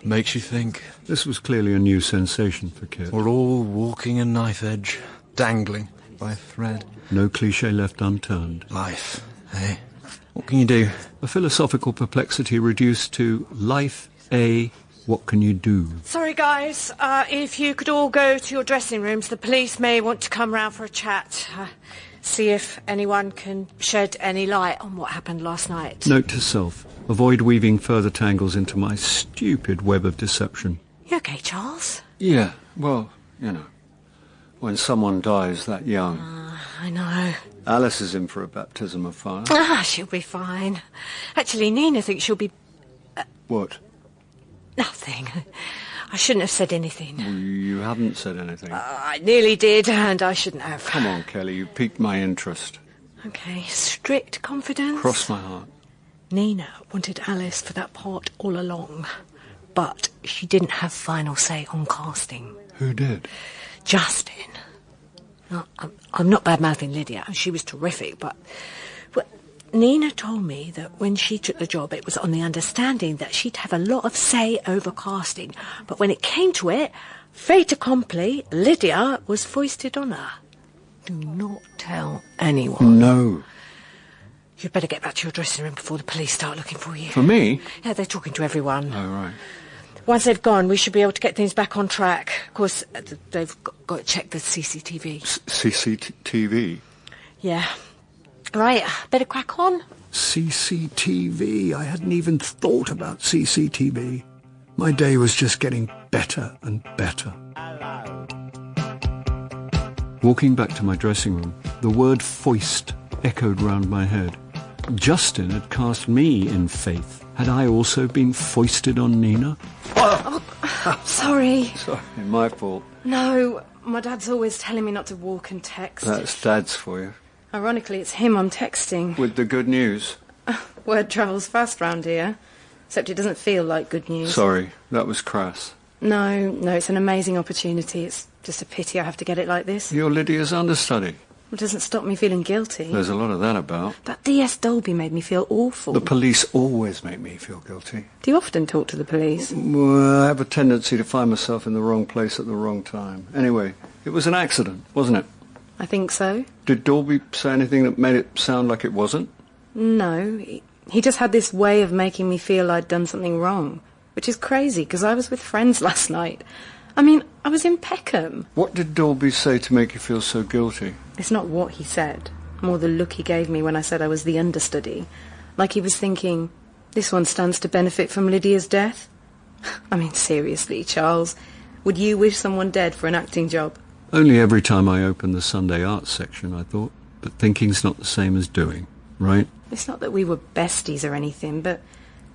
Makes you think. This was clearly a new sensation for Kit. We're all walking a knife edge, dangling by a thread. No cliché left unturned. Life, eh? What can you do? A philosophical perplexity reduced to life, what can you do? Sorry, guys. If you could all go to your dressing rooms, the police may want to come round for a chat. See if anyone can shed any light on what happened last night. Note to self. Avoid weaving further tangles into my stupid web of deception. You okay, Charles? Yeah, well, you know. When someone dies that young. I know. Alice is in for a baptism of fire. She'll be fine. Actually, Nina thinks she'll be... What? Nothing. I shouldn't have said anything. You haven't said anything. I nearly did, and I shouldn't have. Come on, Kelly, you piqued my interest. Okay, strict confidence. Cross my heart. Nina wanted Alice for that part all along, but she didn't have final say on casting. Who did? Justin. No, I'm not bad-mouthing Lydia. She was terrific, but... Well, Nina told me that when she took the job, it was on the understanding that she'd have a lot of say over casting. But when it came to it, fait accompli, Lydia was foisted on her. Do not tell anyone. No. You'd better get back to your dressing room before the police start looking for you. For me? Yeah, they're talking to everyone. Oh, right. Once they've gone, we should be able to get things back on track. Of course, they've got to check the CCTV. CCTV? Yeah. Right, better crack on. CCTV. I hadn't even thought about CCTV. My day was just getting better and better. Walking back to my dressing room, the word foist echoed round my head. Justin had cast me in Faith. Had I also been foisted on Nina? Sorry. Sorry, my fault. No, my dad's always telling me not to walk and text. That's Dad's for you. Ironically, it's him I'm texting. With the good news. Word travels fast round here. Except it doesn't feel like good news. Sorry, that was crass. No, it's an amazing opportunity. It's just a pity I have to get it like this. You're Lydia's understudy. It doesn't stop me feeling guilty. There's a lot of that about. That DS Dolby made me feel awful. The police always make me feel guilty. Do you often talk to the police? Well, I have a tendency to find myself in the wrong place at the wrong time. Anyway, it was an accident, wasn't it? I think so. Did Dolby say anything that made it sound like it wasn't? No. He just had this way of making me feel I'd done something wrong. which is crazy because I was with friends last night. I mean, I was in Peckham. What did Dolby say to make you feel so guilty? It's not what he said, more the look he gave me when I said I was the understudy. Like he was thinking, this one stands to benefit from Lydia's death. I mean, seriously, Charles, would you wish someone dead for an acting job? Only every time I open the Sunday arts section, I thought. But thinking's not the same as doing, right? It's not that we were besties or anything, but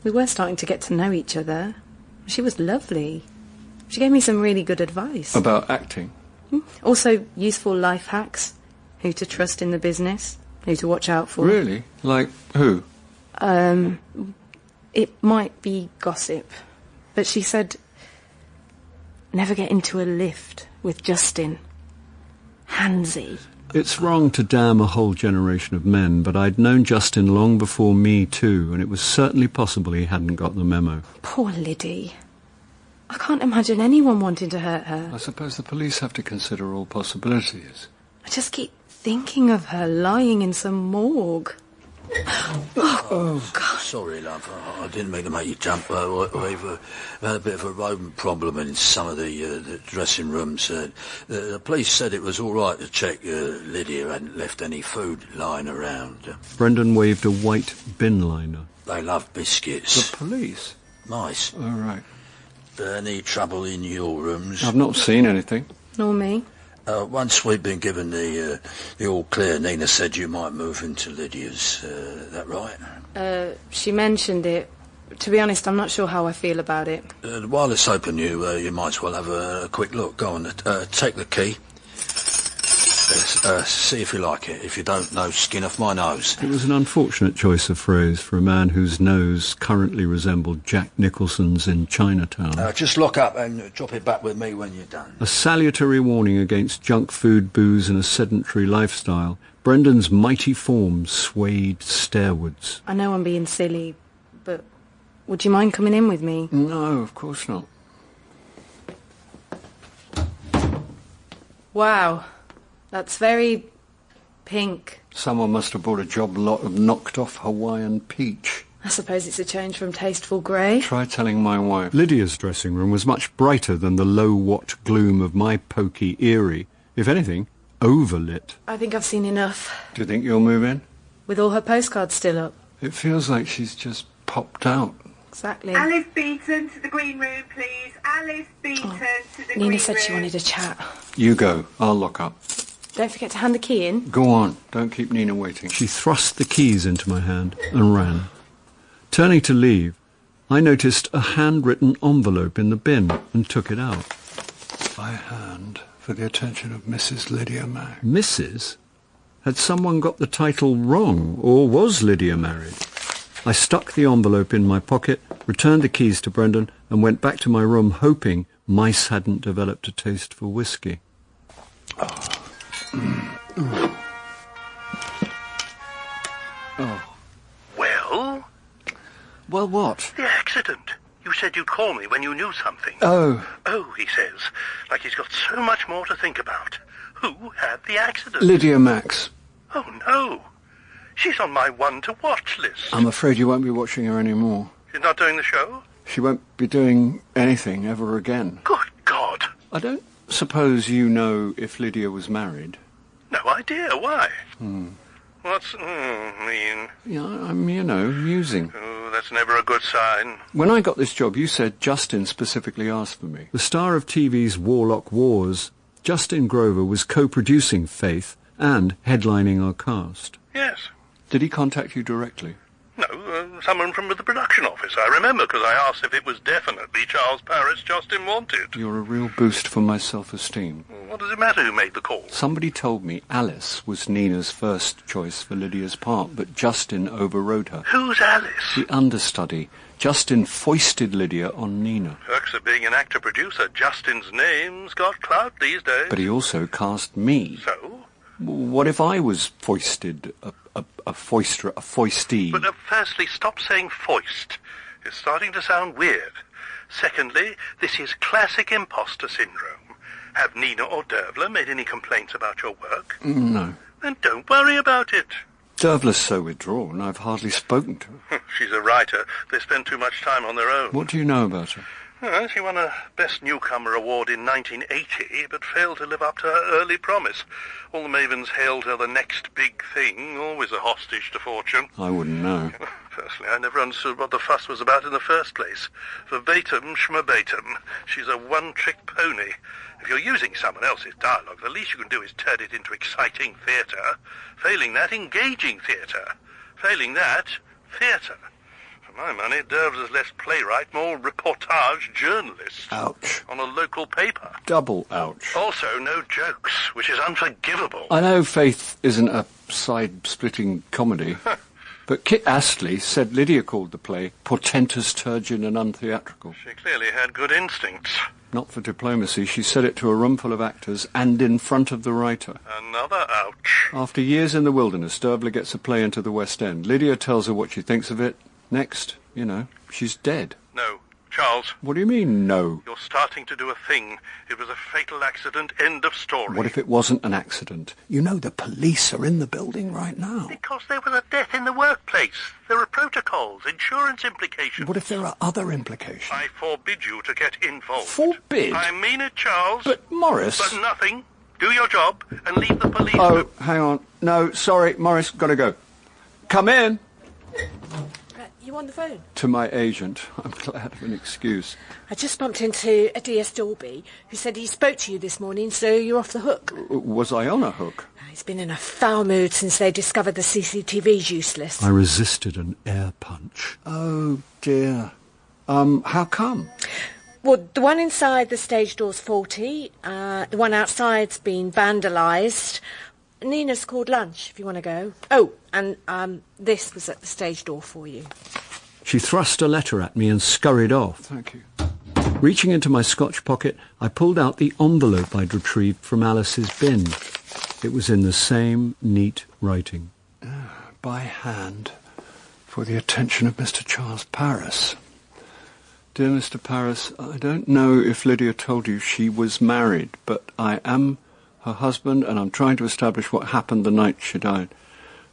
we were starting to get to know each other. She was lovely. She gave me some really good advice. About acting? Also, useful life hacks. Who to trust in the business. Who to watch out for. Really? Like who? It might be gossip. But she said, never get into a lift with Justin. Handsy. It's wrong to damn a whole generation of men, but I'd known Justin long before me too, and it was certainly possible he hadn't got the memo. Poor Liddy. I can't imagine anyone wanting to hurt her. I suppose the police have to consider all possibilities. I just keep thinking of her lying in some morgue. Oh, God. Sorry, love. I didn't mean to make you jump. We've had a bit of a rodent problem in some of the dressing rooms. The police said it was all right to check Lydia hadn't left any food lying around. Brendan waved a white bin liner. They love biscuits. The police? Nice. All right. Any trouble in your rooms? I've not seen anything. Nor me. Once we've been given the all clear, Nina said you might move into Lydia's. That right? She mentioned it. To be honest, I'm not sure how I feel about it. While it's open, you might as well have a quick look. Go on, take the key. See if you like it. If you don't, no skin off my nose. It was an unfortunate choice of phrase for a man whose nose currently resembled Jack Nicholson's in Chinatown. Just lock up and drop it back with me when you're done. A salutary warning against junk food, booze and a sedentary lifestyle. Brendan's mighty form swayed stairwards. I know I'm being silly, but would you mind coming in with me? No, of course not. Wow. That's very pink. Someone must have bought a job lot of knocked-off Hawaiian peach. I suppose it's a change from tasteful grey. Try telling my wife. Lydia's dressing room was much brighter than the low-watt gloom of my poky Erie. If anything, overlit. I think I've seen enough. Do you think you'll move in? With all her postcards still up. It feels like she's just popped out. Exactly. Alice Beaton to the green room, please. Alice Beaton to the green room. Nina said she wanted a chat. You go. I'll lock up. Don't forget to hand the key in. Go on. Don't keep Nina waiting. She thrust the keys into my hand and ran. Turning to leave, I noticed a handwritten envelope in the bin and took it out. By hand, for the attention of Mrs. Lydia Mack. Mrs.? Had someone got the title wrong, or was Lydia married? I stuck the envelope in my pocket, returned the keys to Brendan, and went back to my room hoping mice hadn't developed a taste for whiskey. Well? Well, what? The accident. You said you'd call me when you knew something. Oh. Oh, he says, like he's got so much more to think about. Who had the accident? Lydia Max. Oh, no. She's on my one-to-watch list. I'm afraid you won't be watching her anymore. She's not doing the show? She won't be doing anything ever again. Good God. I don't suppose you know if Lydia was married? No idea. Why? What's mean? Yeah, I'm, musing. Oh, that's never a good sign. When I got this job, you said Justin specifically asked for me. The star of TV's Warlock Wars, Justin Grover, was co-producing Faith and headlining our cast. Yes. Did he contact you directly? No, someone from the production office. I remember because I asked if it was definitely Charles Paris Justin wanted. You're a real boost for my self-esteem. What does it matter who made the call? Somebody told me Alice was Nina's first choice for Lydia's part, but Justin overrode her. Who's Alice? The understudy. Justin foisted Lydia on Nina. Perks of being an actor-producer. Justin's name's got clout these days. But he also cast me. So? What if I was foisted, a foistee? But firstly, stop saying foist. It's starting to sound weird. Secondly, this is classic imposter syndrome. Have Nina or Dervla made any complaints about your work? No. Then don't worry about it. Dervla's so withdrawn, I've hardly spoken to her. She's a writer. They spend too much time on their own. What do you know about her? Well, she won a Best Newcomer award in 1980, but failed to live up to her early promise. All the mavens hailed her the next big thing, always a hostage to fortune. I wouldn't know. Personally, I never understood what the fuss was about in the first place. Verbatim, schmabatum. She's a one-trick pony. If you're using someone else's dialogue, the least you can do is turn it into exciting theatre. Failing that, engaging theatre. Failing that, theatre. For my money, Dervs is less playwright, more reportage journalist. Ouch. On a local paper. Double ouch. Also, no jokes, which is unforgivable. I know Faith isn't a side-splitting comedy, but Kit Astley said Lydia called the play portentous, turgid and untheatrical. She clearly had good instincts. Not for diplomacy, she said it to a room full of actors and in front of the writer. Another ouch. After years in the wilderness, Dervla gets a play into the West End. Lydia tells her what she thinks of it. Next, she's dead. No. Charles. What do you mean, no? You're starting to do a thing. It was a fatal accident, end of story. What if it wasn't an accident? You know the police are in the building right now. Because there was a death in the workplace. There are protocols, insurance implications. What if there are other implications? I forbid you to get involved. Forbid? I mean it, Charles. But, Morris... But nothing. Do your job and leave the police... Oh, hang on. No, sorry, Morris, gotta go. Come in. You on the phone? To my agent. I'm glad of an excuse. I just bumped into a DS Dolby who said he spoke to you this morning, so you're off the hook. Was I on a hook? He's been in a foul mood since they discovered the CCTV's useless. I resisted an air punch. Oh, dear. How come? Well, the one inside the stage door's faulty. The one outside's been vandalised. Nina's called lunch, if you want to go. Oh, and this was at the stage door for you. She thrust a letter at me and scurried off. Thank you. Reaching into my Scotch pocket, I pulled out the envelope I'd retrieved from Alice's bin. It was in the same neat writing. By hand, for the attention of Mr. Charles Paris. Dear Mr. Paris, I don't know if Lydia told you she was married, but I am her husband, and I'm trying to establish what happened the night she died.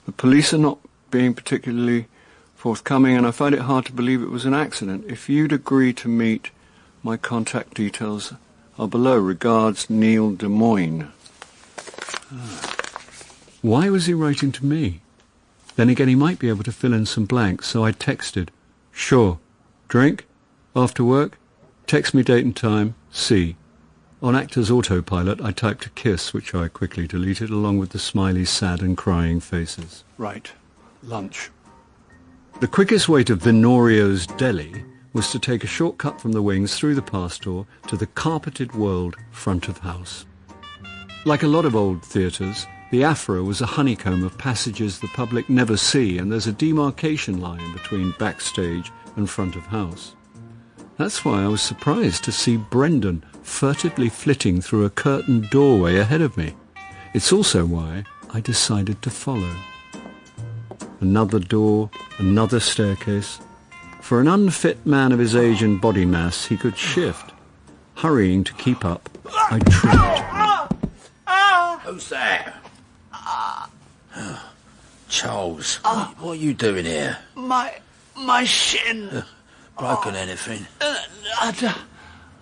The police are not being particularly forthcoming, and I find it hard to believe it was an accident. If you'd agree to meet, my contact details are below. Regards, Neil Des Moines. Why was he writing to me? Then again, he might be able to fill in some blanks, so I texted. Sure. Drink? After work? Text me date and time. See. On Actor's autopilot, I typed a kiss, which I quickly deleted, along with the smiley, sad and crying faces. Right. Lunch. The quickest way to Vinorio's Deli was to take a shortcut from the wings through the pass door to the carpeted world front of house. Like a lot of old theatres, the Afra was a honeycomb of passages the public never see, and there's a demarcation line between backstage and front of house. That's why I was surprised to see Brendan furtively flitting through a curtained doorway ahead of me. It's also why I decided to follow. Another door, another staircase. For an unfit man of his age and body mass, he could shift. Hurrying to keep up, I tripped. Who's there? Charles, what are you doing here? My shin. Broken anything?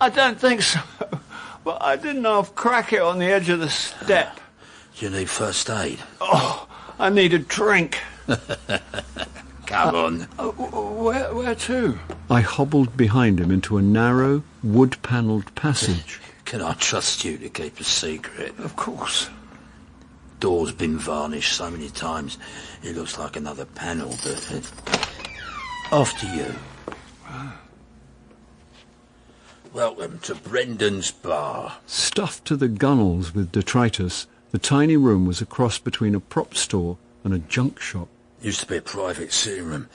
I don't think so. But I didn't half crack it on the edge of the step. You need first aid? Oh, I need a drink. Come on. Where to? I hobbled behind him into a narrow, wood-panelled passage. Can I trust you to keep a secret? Of course. Door's been varnished so many times, it looks like another panel, but... after you. Welcome to Brendan's Bar. Stuffed to the gunnels with detritus, the tiny room was a cross between a prop store and a junk shop. Used to be a private sitting room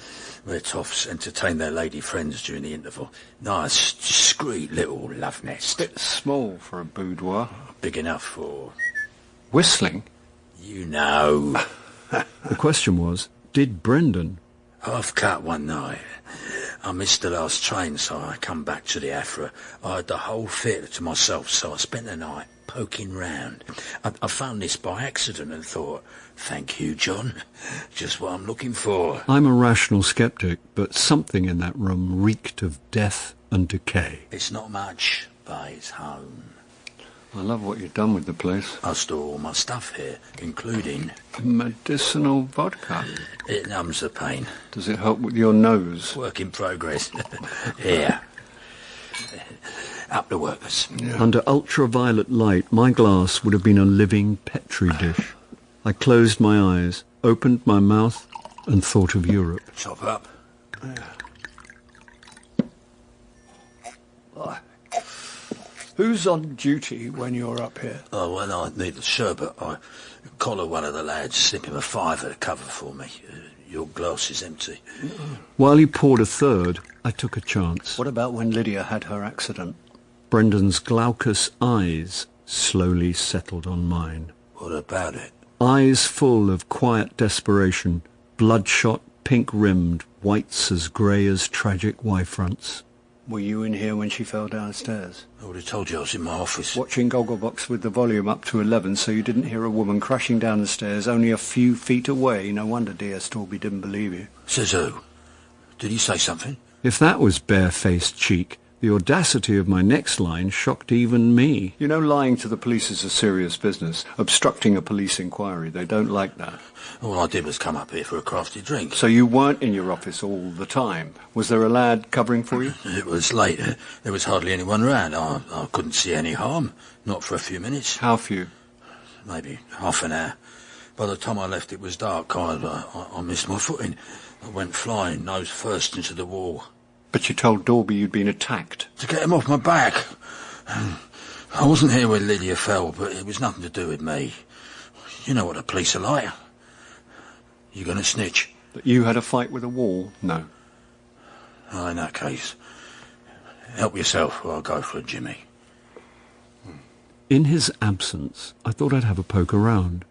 where toffs entertained their lady friends during the interval. Nice, discreet little love nest. Bit small for a boudoir. Big enough for... whistling? You know. The question was, did Brendan? Half cut one night. I missed the last train, so I come back to the Afra. I had the whole theatre to myself, so I spent the night poking round. I found this by accident and thought, thank you, John. Just what I'm looking for. I'm a rational sceptic, but something in that room reeked of death and decay. It's not much, but it's home. I love what you've done with the place. I store all my stuff here, including... medicinal vodka. It numbs the pain. Does it help with your nose? Work in progress. Here. Up the workers. Yeah. Under ultraviolet light, my glass would have been a living Petri dish. I closed my eyes, opened my mouth, and thought of Europe. Chop up. Who's on duty when you're up here? Oh, when I need a sherbet, I collar one of the lads, slip him a fiver to cover for me. Your glass is empty. While he poured a third, I took a chance. What about when Lydia had her accident? Brendan's glaucous eyes slowly settled on mine. What about it? Eyes full of quiet desperation, bloodshot, pink-rimmed, whites as grey as tragic Y-fronts. Were you in here when she fell downstairs? I would have told you I was in my office. Watching Gogglebox with the volume up to 11 so you didn't hear a woman crashing down the stairs only a few feet away. No wonder dear Storby didn't believe you. Says who? Did he say something? If that was barefaced cheek, the audacity of my next line shocked even me. You know, lying to the police is a serious business. Obstructing a police inquiry, they don't like that. All I did was come up here for a crafty drink. So you weren't in your office all the time? Was there a lad covering for you? It was late. There was hardly anyone round. I couldn't see any harm. Not for a few minutes. How few? Maybe half an hour. By the time I left it was dark. I missed my footing. I went flying, nose first into the wall. But you told Dorby you'd been attacked. To get him off my back. I wasn't here when Lydia fell, but it was nothing to do with me. You know what the police are like. You gonna snitch? That you had a fight with a wall? No. Oh, in that case, help yourself or I'll go for a Jimmy. In his absence, I thought I'd have a poke around.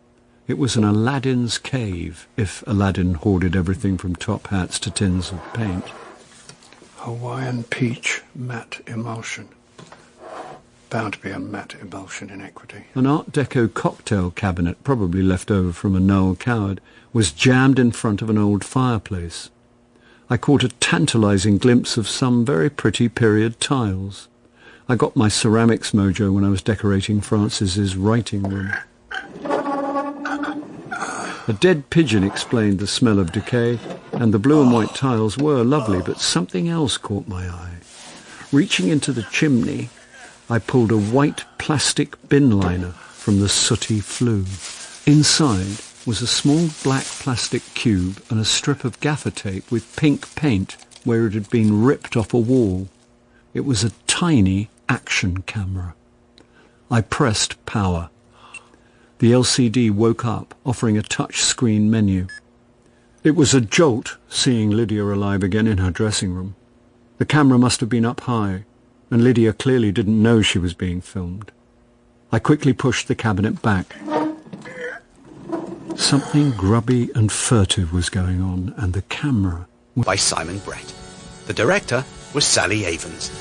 It was an Aladdin's cave, if Aladdin hoarded everything from top hats to tins of paint. Hawaiian peach matte emulsion. Bound to be a matte emulsion in Equity. An Art Deco cocktail cabinet, probably left over from a Noel Coward, was jammed in front of an old fireplace. I caught a tantalising glimpse of some very pretty period tiles. I got my ceramics mojo when I was decorating Francis's writing room. A dead pigeon explained the smell of decay, and the blue and white tiles were lovely, but something else caught my eye. Reaching into the chimney, I pulled a white plastic bin liner from the sooty flue. Inside was a small black plastic cube and a strip of gaffer tape with pink paint where it had been ripped off a wall. It was a tiny action camera. I pressed power. The LCD woke up, offering a touch-screen menu. It was a jolt seeing Lydia alive again in her dressing room. The camera must have been up high, and Lydia clearly didn't know she was being filmed. I quickly pushed the cabinet back. Something grubby and furtive was going on, and the camera... By Simon Brett. The director was Sally Avens.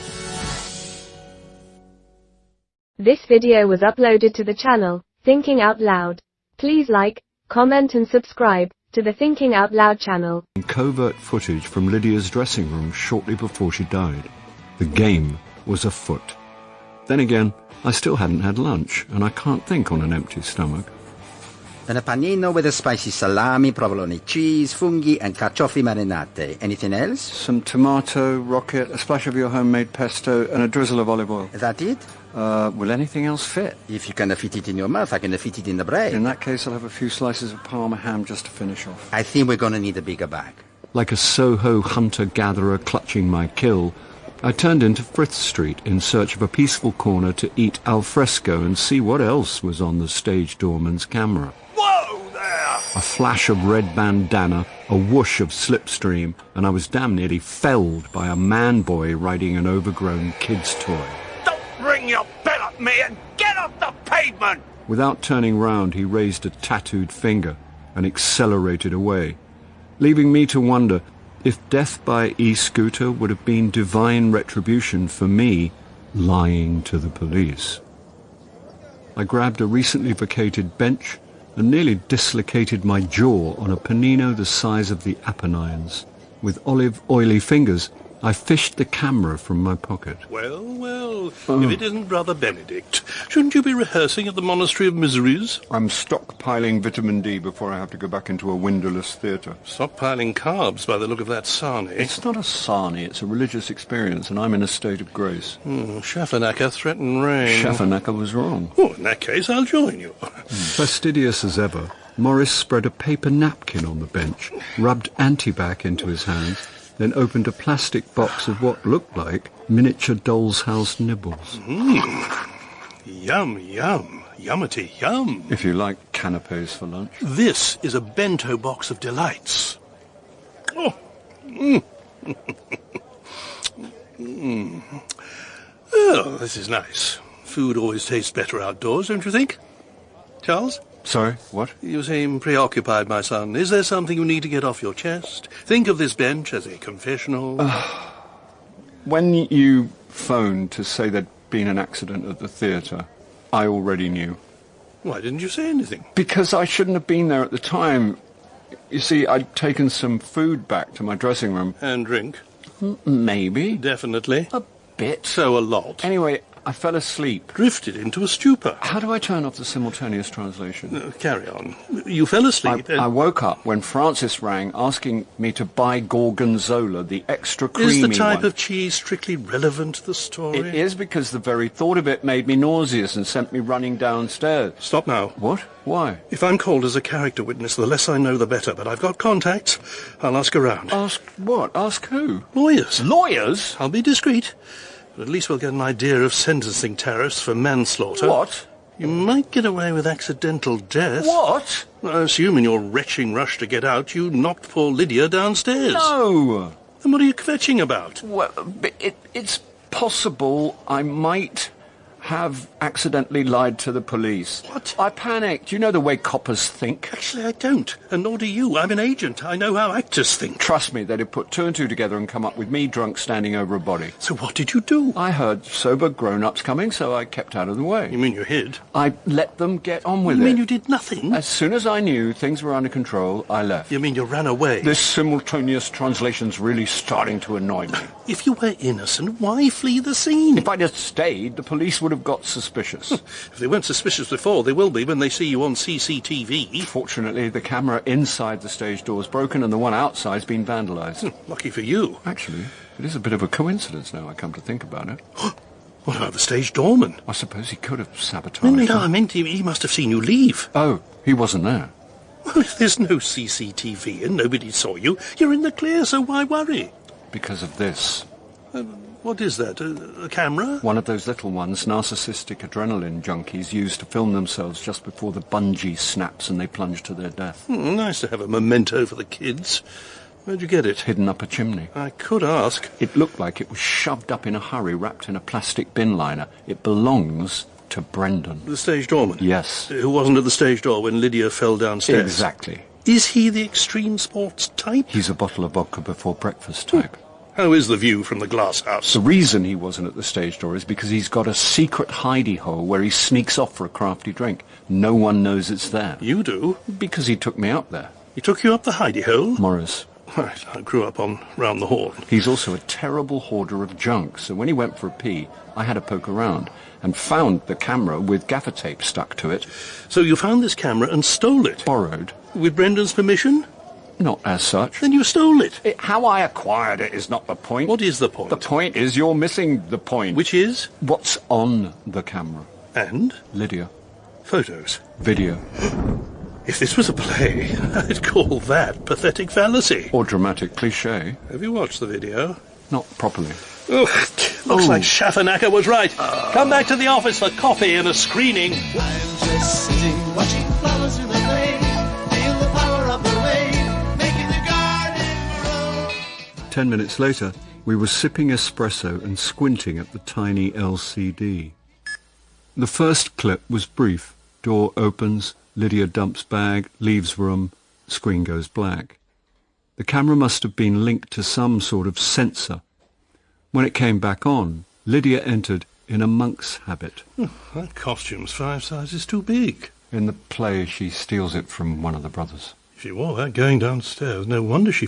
This video was uploaded to the channel Thinking Out Loud. Please like, comment and subscribe to the Thinking Out Loud channel. Covert footage from Lydia's dressing room shortly before she died. The game was afoot. Then again, I still hadn't had lunch, and I can't think on an empty stomach. And a panino with a spicy salami, provolone cheese, funghi and carciofi marinate. Anything else? Some tomato, rocket, a splash of your homemade pesto, and a drizzle of olive oil. Is that it? Will anything else fit? If you can fit it in your mouth, I can fit it in the bread. In that case, I'll have a few slices of Parma ham just to finish off. I think we're going to need a bigger bag. Like a Soho hunter-gatherer clutching my kill, I turned into Frith Street in search of a peaceful corner to eat al fresco and see what else was on the stage doorman's camera. Whoa there! A flash of red bandana, a whoosh of slipstream, and I was damn nearly felled by a man-boy riding an overgrown kid's toy. Don't ring your bell at me and get off the pavement! Without turning round, he raised a tattooed finger and accelerated away, leaving me to wonder if death by e-scooter would have been divine retribution for me lying to the police. I grabbed a recently vacated bench and nearly dislocated my jaw on a panino the size of the Apennines. With olive, oily fingers, I fished the camera from my pocket. Well, if it isn't Brother Benedict, shouldn't you be rehearsing at the Monastery of Miseries? I'm stockpiling vitamin D before I have to go back into a windowless theatre. Stockpiling carbs by the look of that sarnie. It's not a sarnie, it's a religious experience, and I'm in a state of grace. Schaffernacker threatened rain. Schaffernacker was wrong. Oh, in that case, I'll join you. Fastidious as ever, Morris spread a paper napkin on the bench, rubbed antibac into his hands, then opened a plastic box of what looked like miniature doll's house nibbles. Yum, yum. Yummity yum. If you like canapes for lunch. This is a bento box of delights. Oh. Oh, this is nice. Food always tastes better outdoors, don't you think? Charles? Sorry, what? You seem preoccupied, my son. Is there something you need to get off your chest? Think of this bench as a confessional. When you phoned to say there'd been an accident at the theatre, I already knew. Why didn't you say anything? Because I shouldn't have been there at the time. You see, I'd taken some food back to my dressing room. And drink? Maybe. Definitely. A bit. So a lot. Anyway, I fell asleep. Drifted into a stupor. How do I turn off the simultaneous translation? Carry on. You fell asleep. I woke up when Francis rang asking me to buy Gorgonzola, the extra creamy Is one. the type of cheese strictly relevant to the story? It is, because the very thought of it made me nauseous and sent me running downstairs. Stop now. What? Why? If I'm called as a character witness, the less I know, the better. But I've got contacts. I'll ask around. Ask what? Ask who? Lawyers. Lawyers? I'll be discreet. But at least we'll get an idea of sentencing tariffs for manslaughter. What? You might get away with accidental death. What? Well, assume in your retching rush to get out, you knocked poor Lydia downstairs. No. Then what are you kvetching about? Well, it's possible I might have accidentally lied to the police. What? I panicked. You know the way coppers think. Actually, I don't. And nor do you. I'm an agent. I know how actors think. Trust me, they'd have put two and two together and come up with me drunk standing over a body. So what did you do? I heard sober grown-ups coming, so I kept out of the way. You mean you hid? I let them get on with it. You mean you did nothing? As soon as I knew things were under control, I left. You mean you ran away? This simultaneous translation's really starting to annoy me. If you were innocent, why flee the scene? If I'd have stayed, the police would have got suspicious. If they weren't suspicious before, they will be when they see you on CCTV. Fortunately, the camera inside the stage door's broken and the one outside's been vandalised. Lucky for you. Actually, it is a bit of a coincidence now I come to think about it. What about the stage doorman? I suppose he could have sabotaged No, I meant he must have seen you leave. Oh, he wasn't there. Well, if there's no CCTV and nobody saw you, you're in the clear, so why worry? Because of this. What is that? A camera? One of those little ones narcissistic adrenaline junkies use to film themselves just before the bungee snaps and they plunge to their death. Nice to have a memento for the kids. Where'd you get it? Hidden up a chimney. I could ask. It looked like it was shoved up in a hurry, wrapped in a plastic bin liner. It belongs to Brendan. The stage doorman? Yes. Who wasn't at the stage door when Lydia fell downstairs? Exactly. Is he the extreme sports type? He's a bottle of vodka before breakfast type. How is the view from the glass house? The reason he wasn't at the stage door is because he's got a secret hidey hole where he sneaks off for a crafty drink. No one knows it's there. You do? Because he took me up there. He took you up the hidey hole? Morris. Right, I grew up on round the Horn. He's also a terrible hoarder of junk, so when he went for a pee, I had to poke around and found the camera with gaffer tape stuck to it. So you found this camera and stole it? Borrowed. With Brendan's permission? Not as such. Then you stole it. How I acquired it is not the point. What is the point? The point is you're missing the point. Which is? What's on the camera. And? Lydia. Photos. Video. If this was a play, I'd call that pathetic fallacy. Or dramatic cliché. Have you watched the video? Not properly. Looks like Schaffernacker was right. Come back to the office for coffee and a screening. I'm just sitting, watching flowers in the rain. Feel the power of the rain, making the garden grow. 10 minutes later, we were sipping espresso and squinting at the tiny LCD. The first clip was brief. Door opens, Lydia dumps bag, leaves room, screen goes black. The camera must have been linked to some sort of sensor. When it came back on, Lydia entered in a monk's habit. That costume's 5 sizes too big. In the play, she steals it from one of the brothers. If she wore that going downstairs, no wonder she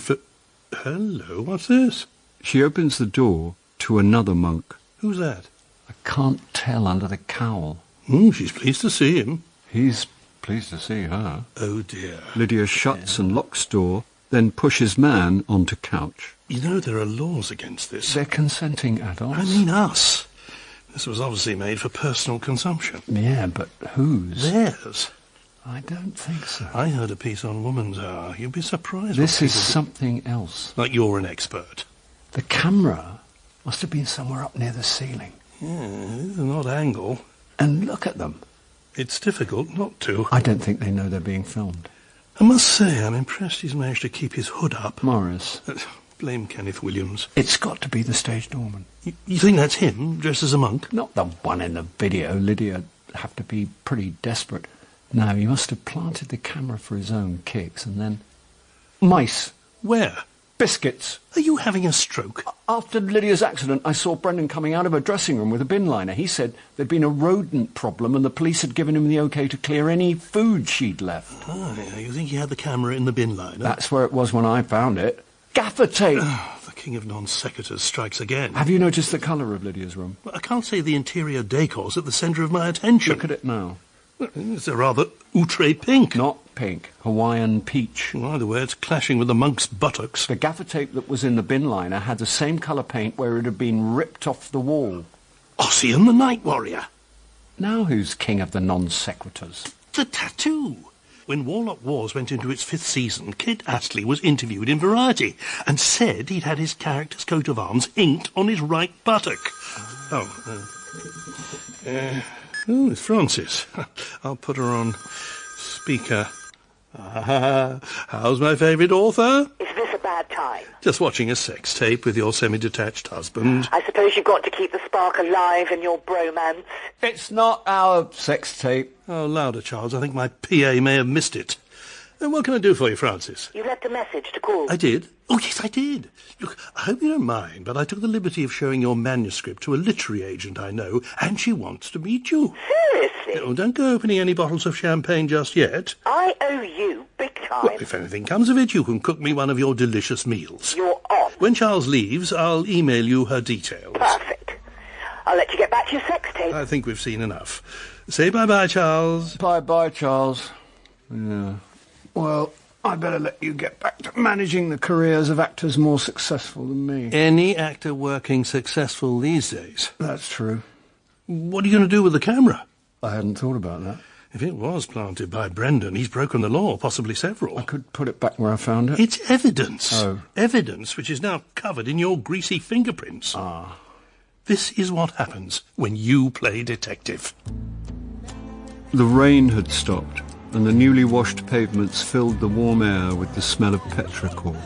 Hello, what's this? She opens the door to another monk. Who's that? I can't tell under the cowl. She's pleased to see him. He's pleased to see her. Oh, dear. Lydia shuts and locks door, then pushes man onto couch. You know, there are laws against this. They're consenting adults. I mean us. This was obviously made for personal consumption. Yeah, but whose? Theirs. I don't think so. I heard a piece on Woman's Hour. You'd be surprised. This is something else. Like you're an expert. The camera must have been somewhere up near the ceiling. Yeah, it's an odd angle. And look at them. It's difficult not to. I don't think they know they're being filmed. I must say, I'm impressed he's managed to keep his hood up. Morris. Blame Kenneth Williams. It's got to be the stage doorman. You think that's him, dressed as a monk? Not the one in the video. Lydia'd have to be pretty desperate. No, he must have planted the camera for his own kicks and then... Mice. Where? Biscuits. Are you having a stroke? After Lydia's accident, I saw Brendan coming out of her dressing room with a bin liner. He said there'd been a rodent problem and the police had given him the okay to clear any food she'd left. Oh, yeah. You think he had the camera in the bin liner? That's where it was when I found it. Gaffer tape! The king of non-sequiturs strikes again. Have you noticed the colour of Lydia's room? Well, I can't say the interior decor's at the centre of my attention. Look at it now. It's a rather outre pink. Not pink. Hawaiian peach. Well, either way, it's clashing with the monk's buttocks. The gaffer tape that was in the bin liner had the same colour paint where it had been ripped off the wall. Ossian the Night Warrior. Now who's king of the non-sequiturs? The tattoo. When Warlock Wars went into its 5th season, Kit Astley was interviewed in Variety and said he'd had his character's coat of arms inked on his right buttock. Oh, it's Frances. I'll put her on speaker. How's my favourite author? Is this a bad time? Just watching a sex tape with your semi-detached husband. I suppose you've got to keep the spark alive in your bromance. It's not our sex tape. Oh, louder, Charles. I think my PA may have missed it. And what can I do for you, Francis? You left a message to call. I did? Oh, yes, I did. Look, I hope you don't mind, but I took the liberty of showing your manuscript to a literary agent I know, and she wants to meet you. Seriously? Oh, don't go opening any bottles of champagne just yet. I owe you big time. Well, if anything comes of it, you can cook me one of your delicious meals. You're on. When Charles leaves, I'll email you her details. Perfect. I'll let you get back to your sex tape. I think we've seen enough. Say bye-bye, Charles. Bye-bye, Charles. Yeah. Well, I better let you get back to managing the careers of actors more successful than me. Any actor working successful these days. That's true. What are you going to do with the camera? I hadn't thought about that. If it was planted by Brendan, he's broken the law, possibly several. I could put it back where I found it. It's evidence. Oh. Evidence which is now covered in your greasy fingerprints. Ah. This is what happens when you play detective. The rain had stopped, and the newly washed pavements filled the warm air with the smell of petrichor.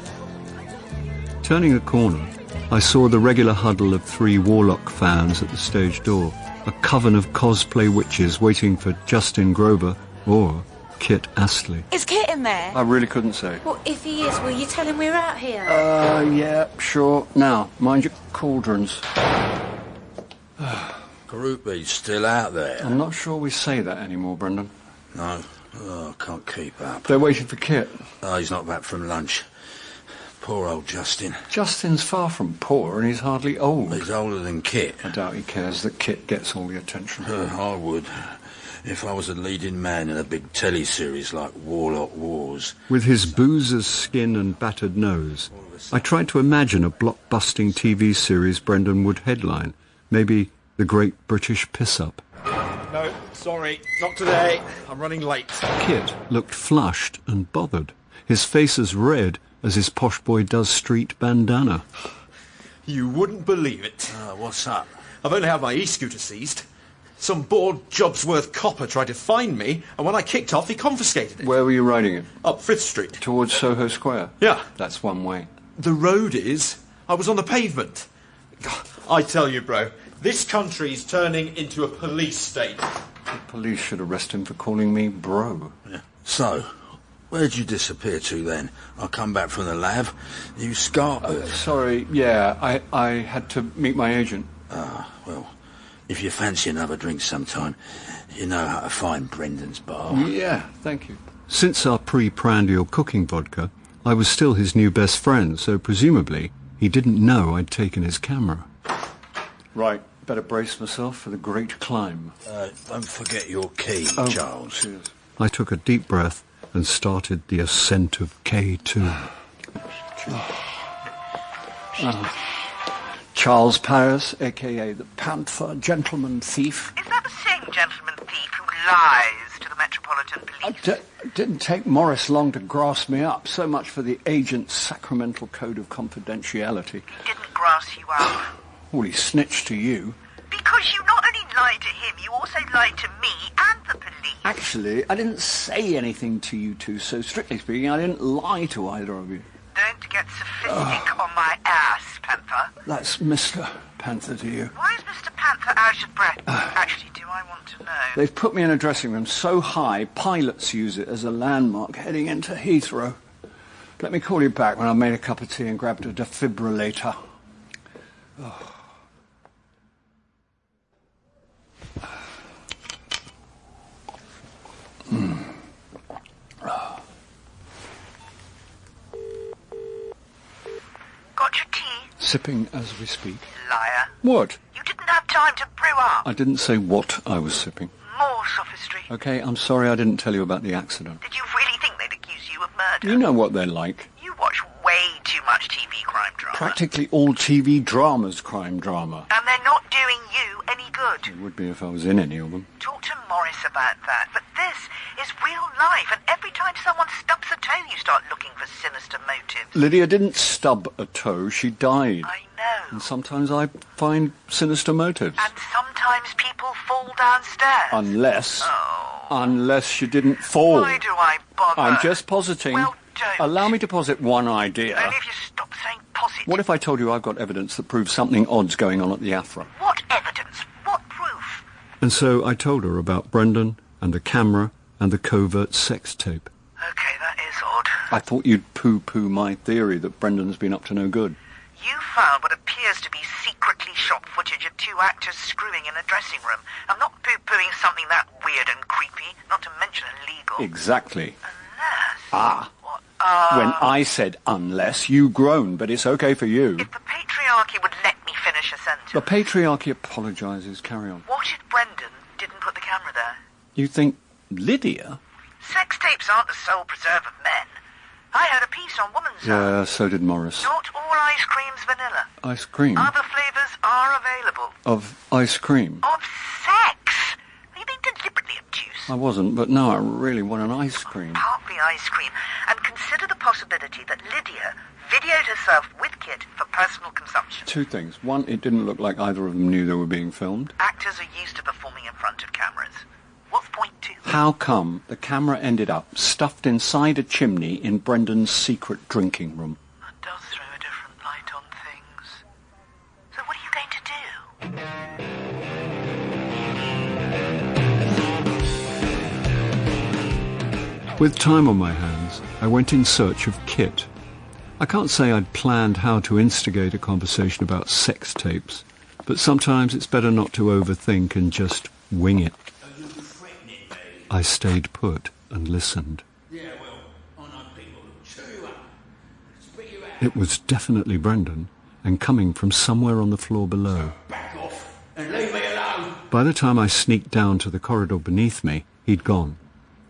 Turning a corner, I saw the regular huddle of 3 Warlock fans at the stage door, a coven of cosplay witches waiting for Justin Grover or Kit Astley. Is Kit in there? I really couldn't say. Well, if he is, will you tell him we're out here? Yeah, sure. Now, mind your cauldrons. Groupie's still out there. I'm not sure we say that anymore, Brendan. No. Oh, I can't keep up. They're waiting for Kit. Oh, he's not back from lunch. Poor old Justin. Justin's far from poor, and he's hardly old. He's older than Kit. I doubt he cares that Kit gets all the attention. I would. If I was a leading man in a big telly-series like Warlock Wars. With his boozer's skin and battered nose, I tried to imagine a blockbusting TV series Brendan would headline. Maybe The Great British Piss-Up. No, sorry, not today. I'm running late. Kit looked flushed and bothered, his face as red as his posh boy does street bandana. You wouldn't believe it. What's up? I've only had my e-scooter seized. Some bored Jobsworth copper tried to find me, and when I kicked off, he confiscated it. Where were you riding it? Up Frith Street. Towards Soho Square? Yeah. That's one way. The road is. I was on the pavement. I tell you, bro, this country's turning into a police state. The police should arrest him for calling me bro. Yeah. So, where'd you disappear to then? I come back from the lab. You scarpered. Sorry, yeah, I had to meet my agent. Well, If you fancy another drink sometime, you know how to find Brendan's bar. Yeah, thank you. Since our pre-prandial cooking vodka, I was still his new best friend, so presumably he didn't know I'd taken his camera. Right, better brace myself for the great climb. Don't forget your key, Charles. Cheers. I took a deep breath and started the ascent of K2. Charles Paris, a.k.a. the Panther Gentleman Thief. Is that the same gentleman thief who lies to the Metropolitan Police? It didn't take Morris long to grass me up. So much for the agent's sacramental code of confidentiality. He didn't grass you up. Well, he snitched to you. Because you not only lied to him, you also lied to me and the police. Actually, I didn't say anything to you two, so strictly speaking, I didn't lie to either of you. Don't get sophistic on my ass, Panther. That's Mr. Panther to you. Why is Mr. Panther out of breath? Actually, do I want to know? They've put me in a dressing room so high, pilots use it as a landmark heading into Heathrow. Let me call you back when I've made a cup of tea and grabbed a defibrillator. Oh. Got your tea? Sipping as we speak. Liar. What? You didn't have time to brew up. I didn't say what I was sipping. More sophistry. Okay, I'm sorry I didn't tell you about the accident. Did you really think they'd accuse you of murder? You know what they're like. You watch way too much TV crime drama. Practically all TV drama's crime drama. And they're not doing you any good. It would be if I was in any of them. Talk to Morris about that. But this is real life, and every time someone stubs a toe, you start looking for sinister motives. Lydia didn't stub a toe, she died. I know. And sometimes I find sinister motives. And sometimes people fall downstairs. Unless she didn't fall. Why do I bother? I'm just positing. Well, don't. Allow me to posit one idea. Only if you stop saying posit. What if I told you I've got evidence that proves something odd's going on at the Afra? What evidence? What proof? And so I told her about Brendan and the camera and the covert sex tape. Okay, that is odd. I thought you'd poo-poo my theory that Brendan's been up to no good. You found what appears to be secretly shot footage of two actors screwing in a dressing room. I'm not poo-pooing something that weird and creepy, not to mention illegal. Exactly. Unless... When I said unless, you groaned, but it's okay for you. If the patriarchy would let me finish a sentence. The patriarchy apologises. Carry on. What if Brendan didn't put the camera there? You think Lydia? Sex tapes aren't the sole preserve of men. I heard a piece on Woman's Zone. Yeah, so did Morris. Not all ice cream's vanilla. Ice cream? Other flavours are available. Of ice cream? Of sex! Are you being deliberately obtuse? I wasn't, but now I really want an ice cream. Partly ice cream. And consider the possibility that Lydia videoed herself with Kit for personal consumption. Two things. One, it didn't look like either of them knew they were being filmed. Actors are used to performing in front of cameras. What's point two? How come the camera ended up stuffed inside a chimney in Brendan's secret drinking room? That does throw a different light on things. So what are you going to do? With time on my hands, I went in search of Kit. I can't say I'd planned how to instigate a conversation about sex tapes, but sometimes it's better not to overthink and just wing it. I stayed put and listened. It was definitely Brendan, and coming from somewhere on the floor below. Back off and leave me alone. By the time I sneaked down to the corridor beneath me, he'd gone.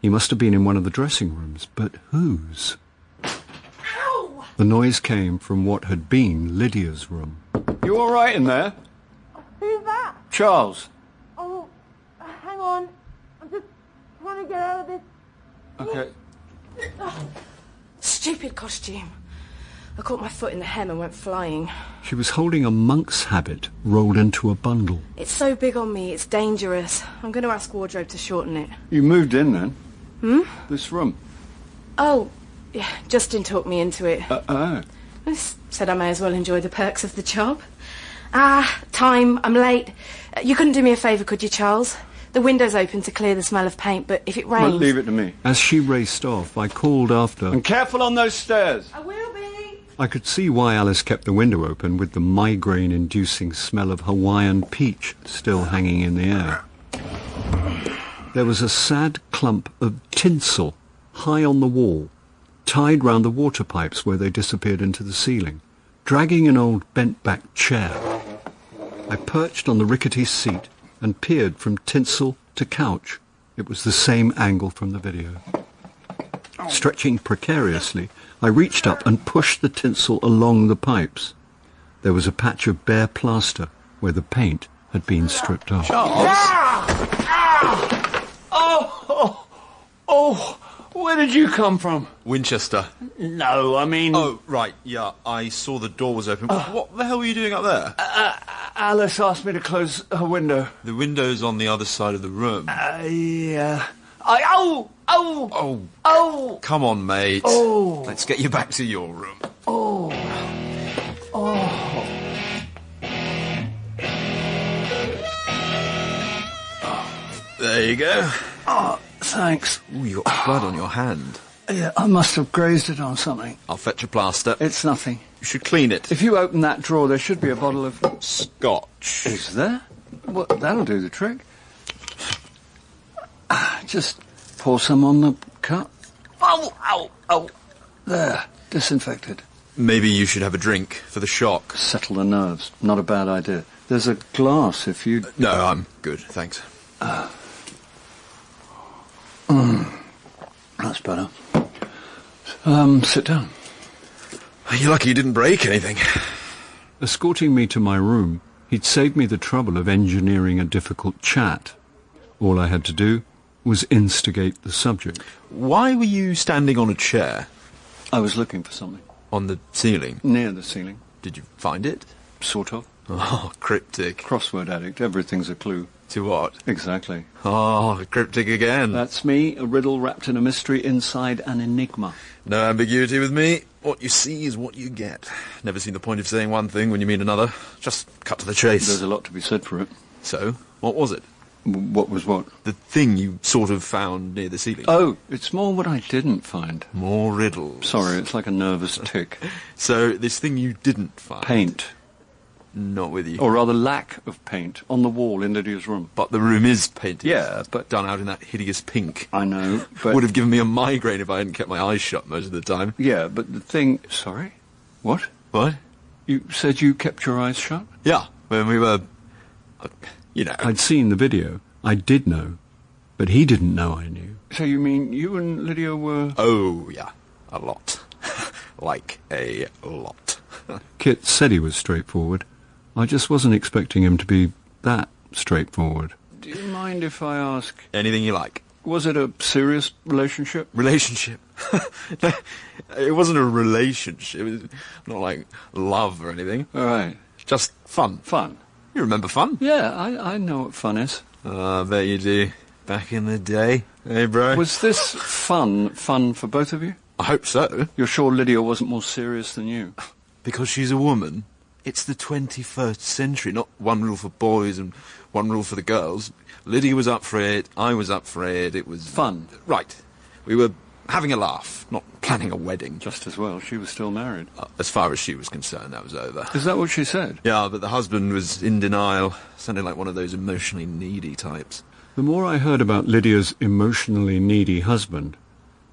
He must have been in one of the dressing rooms, but whose? Ow! The noise came from what had been Lydia's room. You all right in there? Who's that? Charles. Oh, hang on. I'm just trying to get out of this. Okay. Stupid costume. I caught my foot in the hem and went flying. She was holding a monk's habit rolled into a bundle. It's so big on me, it's dangerous. I'm going to ask wardrobe to shorten it. You moved in then? This room? Oh, yeah, Justin talked me into it. Oh. Said I may as well enjoy the perks of the job. Time, I'm late. You couldn't do me a favour, could you, Charles? The window's open to clear the smell of paint, but if it rains... Well, leave it to me. As she raced off, I called after. And careful on those stairs. I will be. I could see why Alice kept the window open with the migraine-inducing smell of Hawaiian peach still hanging in the air. There was a sad clump of tinsel high on the wall, tied round the water pipes where they disappeared into the ceiling, dragging an old bent-back chair. I perched on the rickety seat and peered from tinsel to couch. It was the same angle from the video. Stretching precariously, I reached up and pushed the tinsel along the pipes. There was a patch of bare plaster where the paint had been stripped off. Oh, where did you come from? Winchester. No, I mean... Oh, right, yeah, I saw the door was open. What the hell were you doing up there? Alice asked me to close her window. The window's on the other side of the room. Yeah. Come on, mate. Oh. Let's get you back to your room. There you go. Oh, thanks. Ooh, you got blood on your hand. Yeah, I must have grazed it on something. I'll fetch a plaster. It's nothing. You should clean it. If you open that drawer, there should be a bottle of... Scotch. Is there? Well, that'll do the trick. Just pour some on the cut. Oh. There, disinfected. Maybe you should have a drink for the shock. Settle the nerves. Not a bad idea. There's a glass if you... No, I'm good, thanks. That's better. Sit down. You're lucky you didn't break anything. Escorting me to my room, he'd saved me the trouble of engineering a difficult chat. All I had to do was instigate the subject. Why were you standing on a chair? I was looking for something. On the ceiling? Near the ceiling. Did you find it? Sort of. Oh, cryptic. Crossword addict. Everything's a clue. To what? Exactly. Oh, cryptic again. That's me, a riddle wrapped in a mystery inside an enigma. No ambiguity with me. What you see is what you get. Never seen the point of saying one thing when you mean another. Just cut to the chase. There's a lot to be said for it. So, what was it? What was what? The thing you sort of found near the ceiling. Oh, it's more what I didn't find. More riddles. Sorry, it's like a nervous tick. So, this thing you didn't find. Paint. Not with you. Or rather, lack of paint on the wall in Lydia's room. But the room is painted. Yeah, but... done out in that hideous pink. I know, but... Would have given me a migraine if I hadn't kept my eyes shut most of the time. Yeah, but the thing... Sorry? What? What? You said you kept your eyes shut? Yeah, when we were... you know... I'd seen the video. I did know. But he didn't know I knew. So you mean you and Lydia were... Oh, yeah. A lot. Like a lot. Kit said he was straightforward. I just wasn't expecting him to be that straightforward. Do you mind if I ask... Anything you like. Was it a serious relationship? Relationship? No, it wasn't a relationship. It was not like love or anything. All right. Just fun. Fun? You remember fun? Yeah, I know what fun is. I bet you do. Back in the day. Hey, bro. Was this fun for both of you? I hope so. You're sure Lydia wasn't more serious than you? Because she's a woman. It's the 21st century, not one rule for boys and one rule for the girls. Lydia was up for it, I was up for it, it was... Fun. Right. We were having a laugh, not planning a wedding. Just as well, she was still married. As far as she was concerned, that was over. Is that what she said? Yeah, but the husband was in denial, sounding like one of those emotionally needy types. The more I heard about Lydia's emotionally needy husband,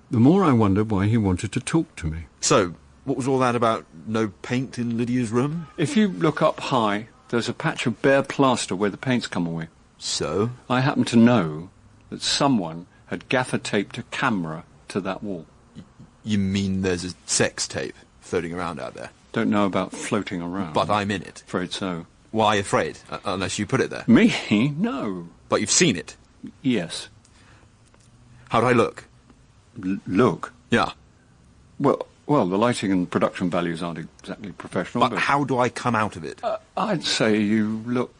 the more I wondered why he wanted to talk to me. So... what was all that about no paint in Lydia's room? If you look up high, there's a patch of bare plaster where the paint's come away. So? I happen to know that someone had gaffer-taped a camera to that wall. You mean there's a sex tape floating around out there? Don't know about floating around. But I'm in it. Afraid so. Why afraid? Unless you put it there. Me? No. But you've seen it? Yes. How'd I look? Look? Yeah. Well, the lighting and production values aren't exactly professional. But how do I come out of it? I'd say you look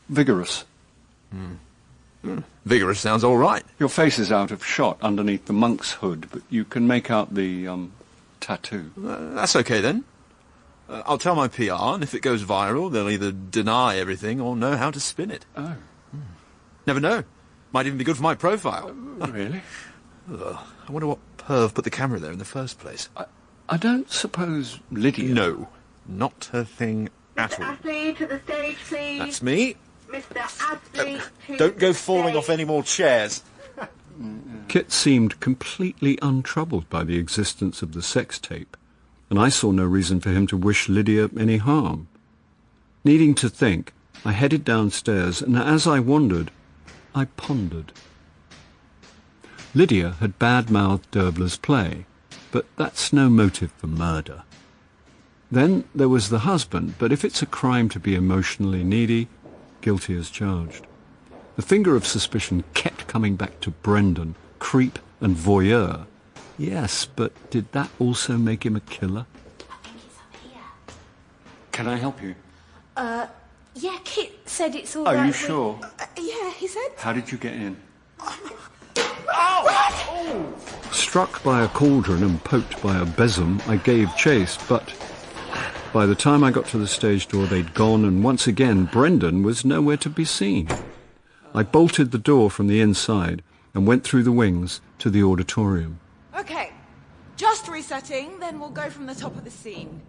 vigorous. Vigorous sounds all right. Your face is out of shot underneath the monk's hood, but you can make out the, tattoo. That's okay, then. I'll tell my PR, and if it goes viral, they'll either deny everything or know how to spin it. Oh. Never know. Might even be good for my profile. Really? I wonder what perv put the camera there in the first place. I don't suppose Lydia... No, not her thing at all. Astley, to the stage, please. That's me. Mr. Astley, to Don't go the falling off stage. any more chairs. Kit seemed completely untroubled by the existence of the sex tape, and I saw no reason for him to wish Lydia any harm. Needing to think, I headed downstairs, and as I wandered, I pondered. Lydia had bad-mouthed Dervler's play, but that's no motive for murder. Then there was the husband, but if it's a crime to be emotionally needy, guilty as charged. The finger of suspicion kept coming back to Brendan, creep and voyeur. Yes, but did that also make him a killer? Can I help you? Yeah, Kit said it's all Are right. you sure? Yeah, he said. How did you get in? Struck by a cauldron and poked by a besom, I gave chase, but by the time I got to the stage door, they'd gone, and once again, Brendan was nowhere to be seen. I bolted the door from the inside and went through the wings to the auditorium. Okay, just resetting, then we'll go from the top of the scene.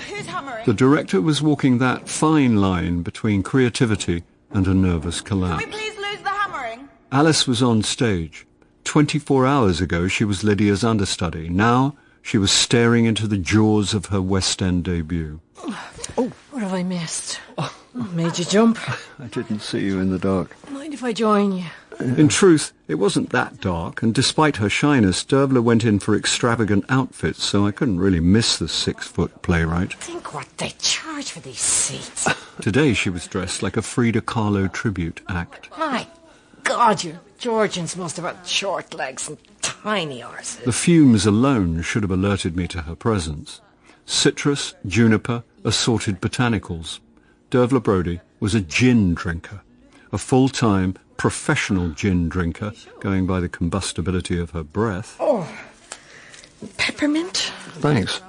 Who's hammering? The director was walking that fine line between creativity and a nervous Can collapse. we please lose the hammering? Alice was on stage. 24 hours ago, she was Lydia's understudy. Now, she was staring into the jaws of her West End debut. Oh, what have I missed? Made you jump. I didn't see you in the dark. Mind if I join you? In truth, it wasn't that dark, and despite her shyness, Dervler went in for extravagant outfits, so I couldn't really miss the 6-foot playwright. Think what they charge for these seats. Today she was dressed like a Frida Kahlo tribute act. My God, you Georgians must have had short legs and tiny arses. The fumes alone should have alerted me to her presence. Citrus, juniper, assorted botanicals. Dervler Brody was a gin drinker, a full-time professional gin drinker, going by the combustibility of her breath. Oh, peppermint? Thanks.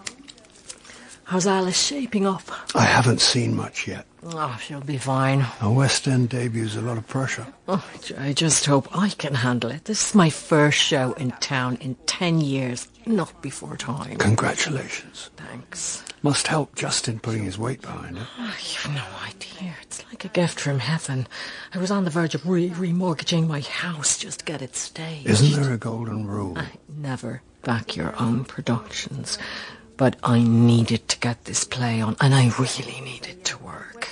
How's Alice shaping up? I haven't seen much yet. Oh, she'll be fine. A West End debute's a lot of pressure. Oh, I just hope I can handle it. This is my first show in town in 10 years, not before time. Congratulations. Thanks. Must help Justin putting his weight behind it. Oh, you've no idea. It's like a gift from heaven. I was on the verge of remortgaging my house just to get it staged. Isn't there a golden rule? I never back your own productions. But I needed to get this play on, and I really needed to work.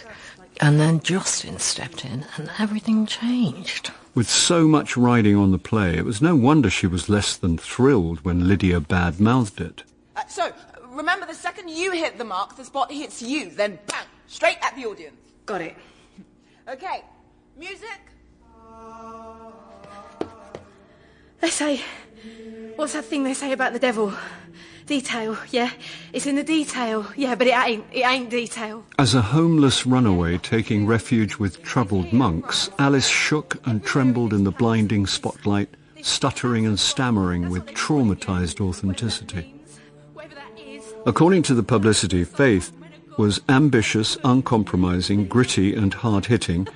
And then Justin stepped in, and everything changed. With so much riding on the play, it was no wonder she was less than thrilled when Lydia bad-mouthed it. So, remember, the second you hit the mark, the spot hits you, then bang, straight at the audience. Got it. Okay, music. They say... What's that thing they say about the devil? Detail, yeah. It's in the detail. Yeah, but it ain't detail. As a homeless runaway taking refuge with troubled monks, Alice shook and trembled in the blinding spotlight, stuttering and stammering with traumatized authenticity. According to the publicity, Faith was ambitious, uncompromising, gritty and hard-hitting,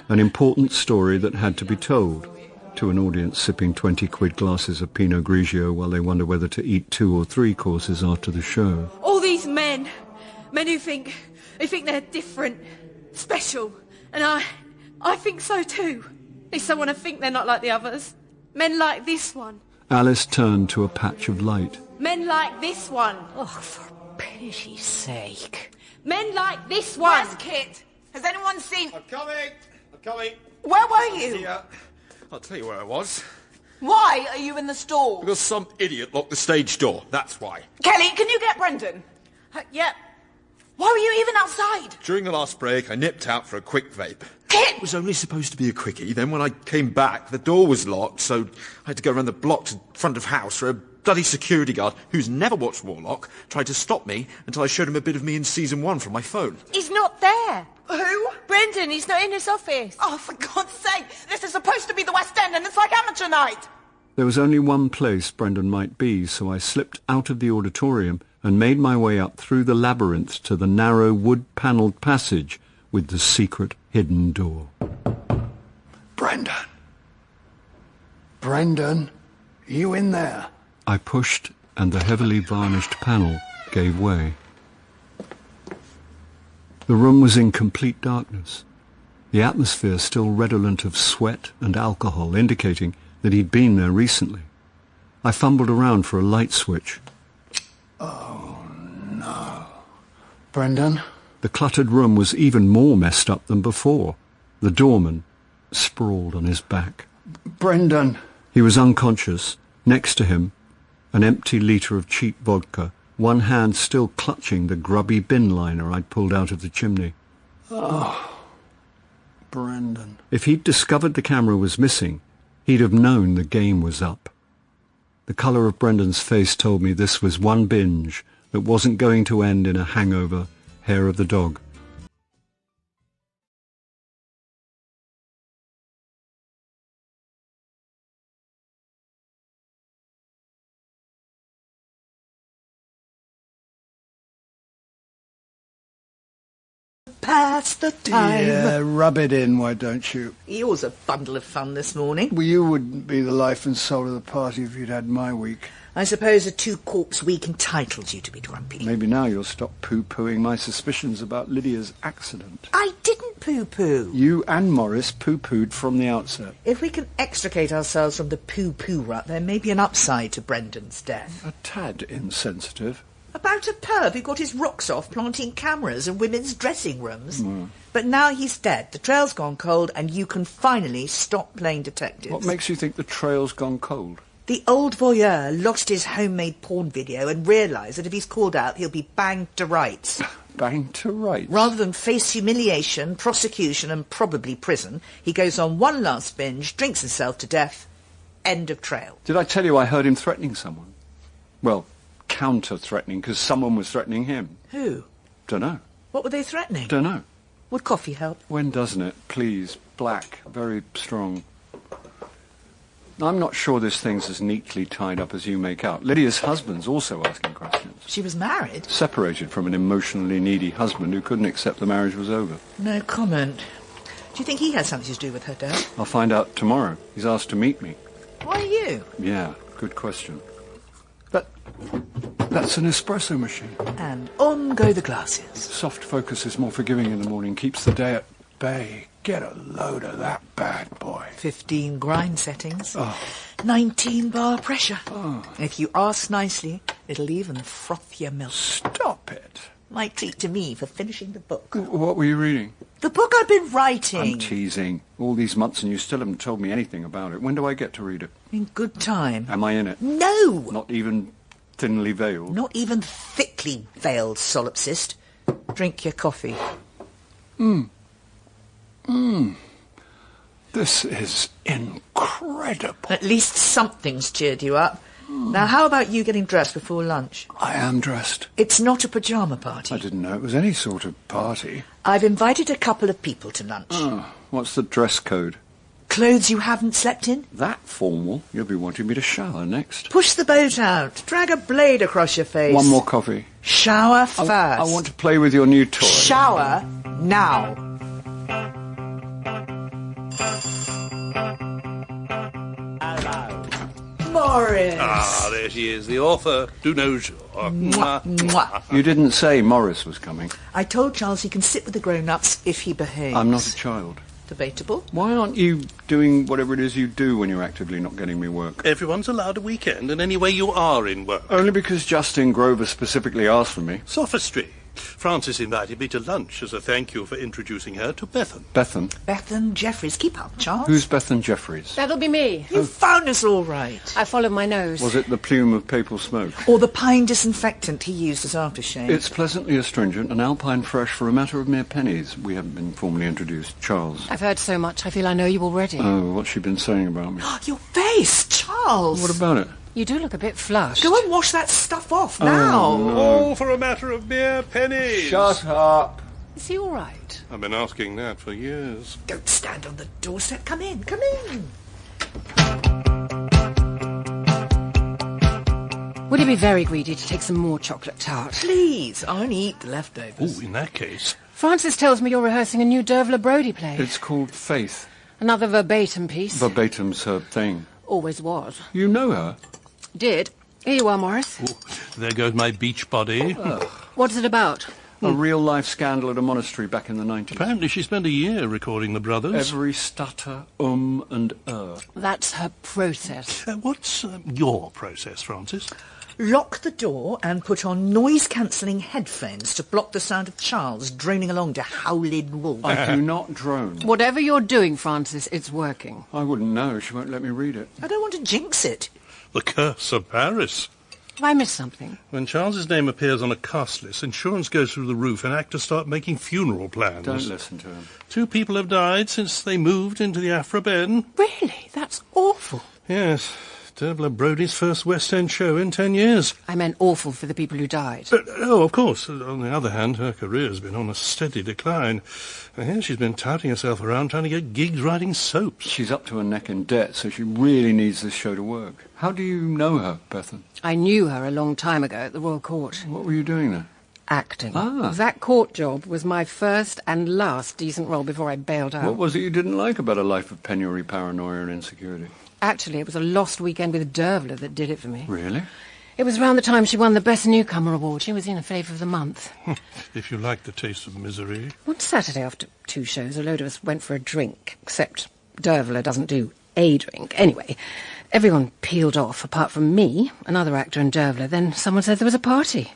an important story that had to be told to an audience sipping 20-quid glasses of Pinot Grigio while they wonder whether to eat 2 or 3 courses after the show. All these men who think they're different, special, and I think so too. At least I want to think they're not like the others. Men like this one. Alice turned to a patch of light. Men like this one. Oh, for pity's sake. Men like this one. Where's Kit? Has anyone seen... I'm coming. Where were you? Yeah. I'll tell you where I was. Why are you in the stall? Because some idiot locked the stage door, that's why. Kelly, can you get Brendan? Yeah. Why were you even outside? During the last break, I nipped out for a quick vape. Kit! It was only supposed to be a quickie. Then when I came back, the door was locked, so I had to go around the block to front of house where a bloody security guard, who's never watched Warlock, tried to stop me until I showed him a bit of me in season 1 from my phone. He's not there. Who? Brendan, he's not in his office. Oh, for God's sake! This is supposed to be the West End and it's like amateur night! There was only one place Brendan might be, so I slipped out of the auditorium and made my way up through the labyrinth to the narrow wood-panelled passage with the secret hidden door. Brendan, you in there? I pushed and the heavily varnished panel gave way. The room was in complete darkness, the atmosphere still redolent of sweat and alcohol, indicating that he'd been there recently. I fumbled around for a light switch. Oh, no. Brendan? The cluttered room was even more messed up than before. The doorman sprawled on his back. Brendan! He was unconscious. Next to him, an empty litre of cheap vodka, one hand still clutching the grubby bin liner I'd pulled out of the chimney. Oh, Brendan. If he'd discovered the camera was missing, he'd have known the game was up. The colour of Brendan's face told me this was one binge that wasn't going to end in a hangover, hair of the dog. Pass the time. Yeah, rub it in, why don't you? Yours a bundle of fun this morning. Well, you wouldn't be the life and soul of the party if you'd had my week. I suppose a 2-corpse week entitles you to be grumpy. Maybe now you'll stop poo-pooing my suspicions about Lydia's accident. I didn't poo-poo. You and Morris poo-pooed from the outset. If we can extricate ourselves from the poo-poo rut, there may be an upside to Brendan's death. A tad insensitive. About a perv who got his rocks off planting cameras in women's dressing rooms. But now he's dead, the trail's gone cold, and you can finally stop playing detectives. What makes you think the trail's gone cold? The old voyeur lost his homemade porn video and realised that if he's called out, he'll be banged to rights. Banged to rights? Rather than face humiliation, prosecution and probably prison, he goes on one last binge, drinks himself to death. End of trail. Did I tell you I heard him threatening someone? Well, counter-threatening, because someone was threatening him. Who? Dunno. What were they threatening? Dunno. Would coffee help? When doesn't it? Please. Black. Very strong. I'm not sure this thing's as neatly tied up as you make out. Lydia's husband's also asking questions. She was married? Separated from an emotionally needy husband who couldn't accept the marriage was over. No comment. Do you think he had something to do with her death? I'll find out tomorrow. He's asked to meet me. Why you? Yeah, good question. That's an espresso machine. And on go the glasses. Soft focus is more forgiving in the morning, keeps the day at bay. Get a load of that bad boy. 15 grind settings. Oh. 19 bar pressure. Oh. If you ask nicely, it'll even froth your milk. Stop it. My treat to me for finishing the book. What were you reading? The book I've been writing. I'm teasing. All these months and you still haven't told me anything about it. When do I get to read it? In good time. Am I in it? No! Not even thinly veiled? Not even thickly veiled, solipsist. Drink your coffee. This is incredible. At least something's cheered you up. Now, how about you getting dressed before lunch? I am dressed. It's not a pyjama party. I didn't know it was any sort of party. I've invited a couple of people to lunch. Oh, what's the dress code? Clothes you haven't slept in? That formal? You'll be wanting me to shower next. Push the boat out. Drag a blade across your face. One more coffee. Shower first. I want to play with your new toy. Shower now. Morris. Ah, there she is, the author du nos jours. Mwah, mwah. You didn't say Morris was coming. I told Charles he can sit with the grown-ups if he behaves. I'm not a child. Debatable. Why aren't you doing whatever it is you do when you're actively not getting me work? Everyone's allowed a weekend, and anyway you are in work. Only because Justin Grover specifically asked for me. Sophistry. Frances invited me to lunch as a thank you for introducing her to Bethan. Bethan? Bethan Jeffries. Keep up, Charles. Who's Bethan Jeffries? That'll be me. You found us all right. I followed my nose. Was it the plume of papal smoke? Or the pine disinfectant he used as aftershave? It's pleasantly astringent and alpine fresh for a matter of mere pennies. We haven't been formally introduced. Charles. I've heard so much, I feel I know you already. Oh, what's she been saying about me? Your face, Charles. What about it? You do look a bit flushed. Go and wash that stuff off now. Oh, no. All for a matter of mere pennies. Shut up. Is he all right? I've been asking that for years. Don't stand on the doorstep. Come in, come in. Would you be very greedy to take some more chocolate tart? Please, I only eat the leftovers. Oh, in that case. Frances tells me you're rehearsing a new Dervla Brody play. It's called Faith. Another verbatim piece. Verbatim's her thing. Always was. You know her? Did. Here you are, Morris. There goes my beach body. What's it about? A real-life scandal at a monastery back in the 90s. Apparently she spent a year recording the brothers. Every stutter, and That's her process. What's your process, Francis? Lock the door and put on noise-cancelling headphones to block the sound of Charles droning along to Howlin' Wolf. I do not drone. Whatever you're doing, Francis, it's working. I wouldn't know. She won't let me read it. I don't want to jinx it. The Curse of Paris. Have I missed something? When Charles's name appears on a cast list, insurance goes through the roof and actors start making funeral plans. Don't listen to him. 2 people have died since they moved into the Afra Ben. Really? That's awful. Yes. Dervla Brody's first West End show in 10 years. I meant awful for the people who died. But, of course. On the other hand, her career's been on a steady decline. And here she's been touting herself around trying to get gigs writing soaps. She's up to her neck in debt, so she really needs this show to work. How do you know her, Bethan? I knew her a long time ago at the Royal Court. What were you doing there? Acting. Ah. That court job was my first and last decent role before I bailed out. What was it you didn't like about a life of penury, paranoia and insecurity? Actually, it was a lost weekend with Dervla that did it for me. Really? It was around the time she won the Best Newcomer Award. She was in a Flavour of the Month. If you like the taste of misery. One Saturday after 2 shows, a load of us went for a drink, except Dervla doesn't do a drink. Anyway, everyone peeled off, apart from me, another actor and Dervla. Then someone said there was a party.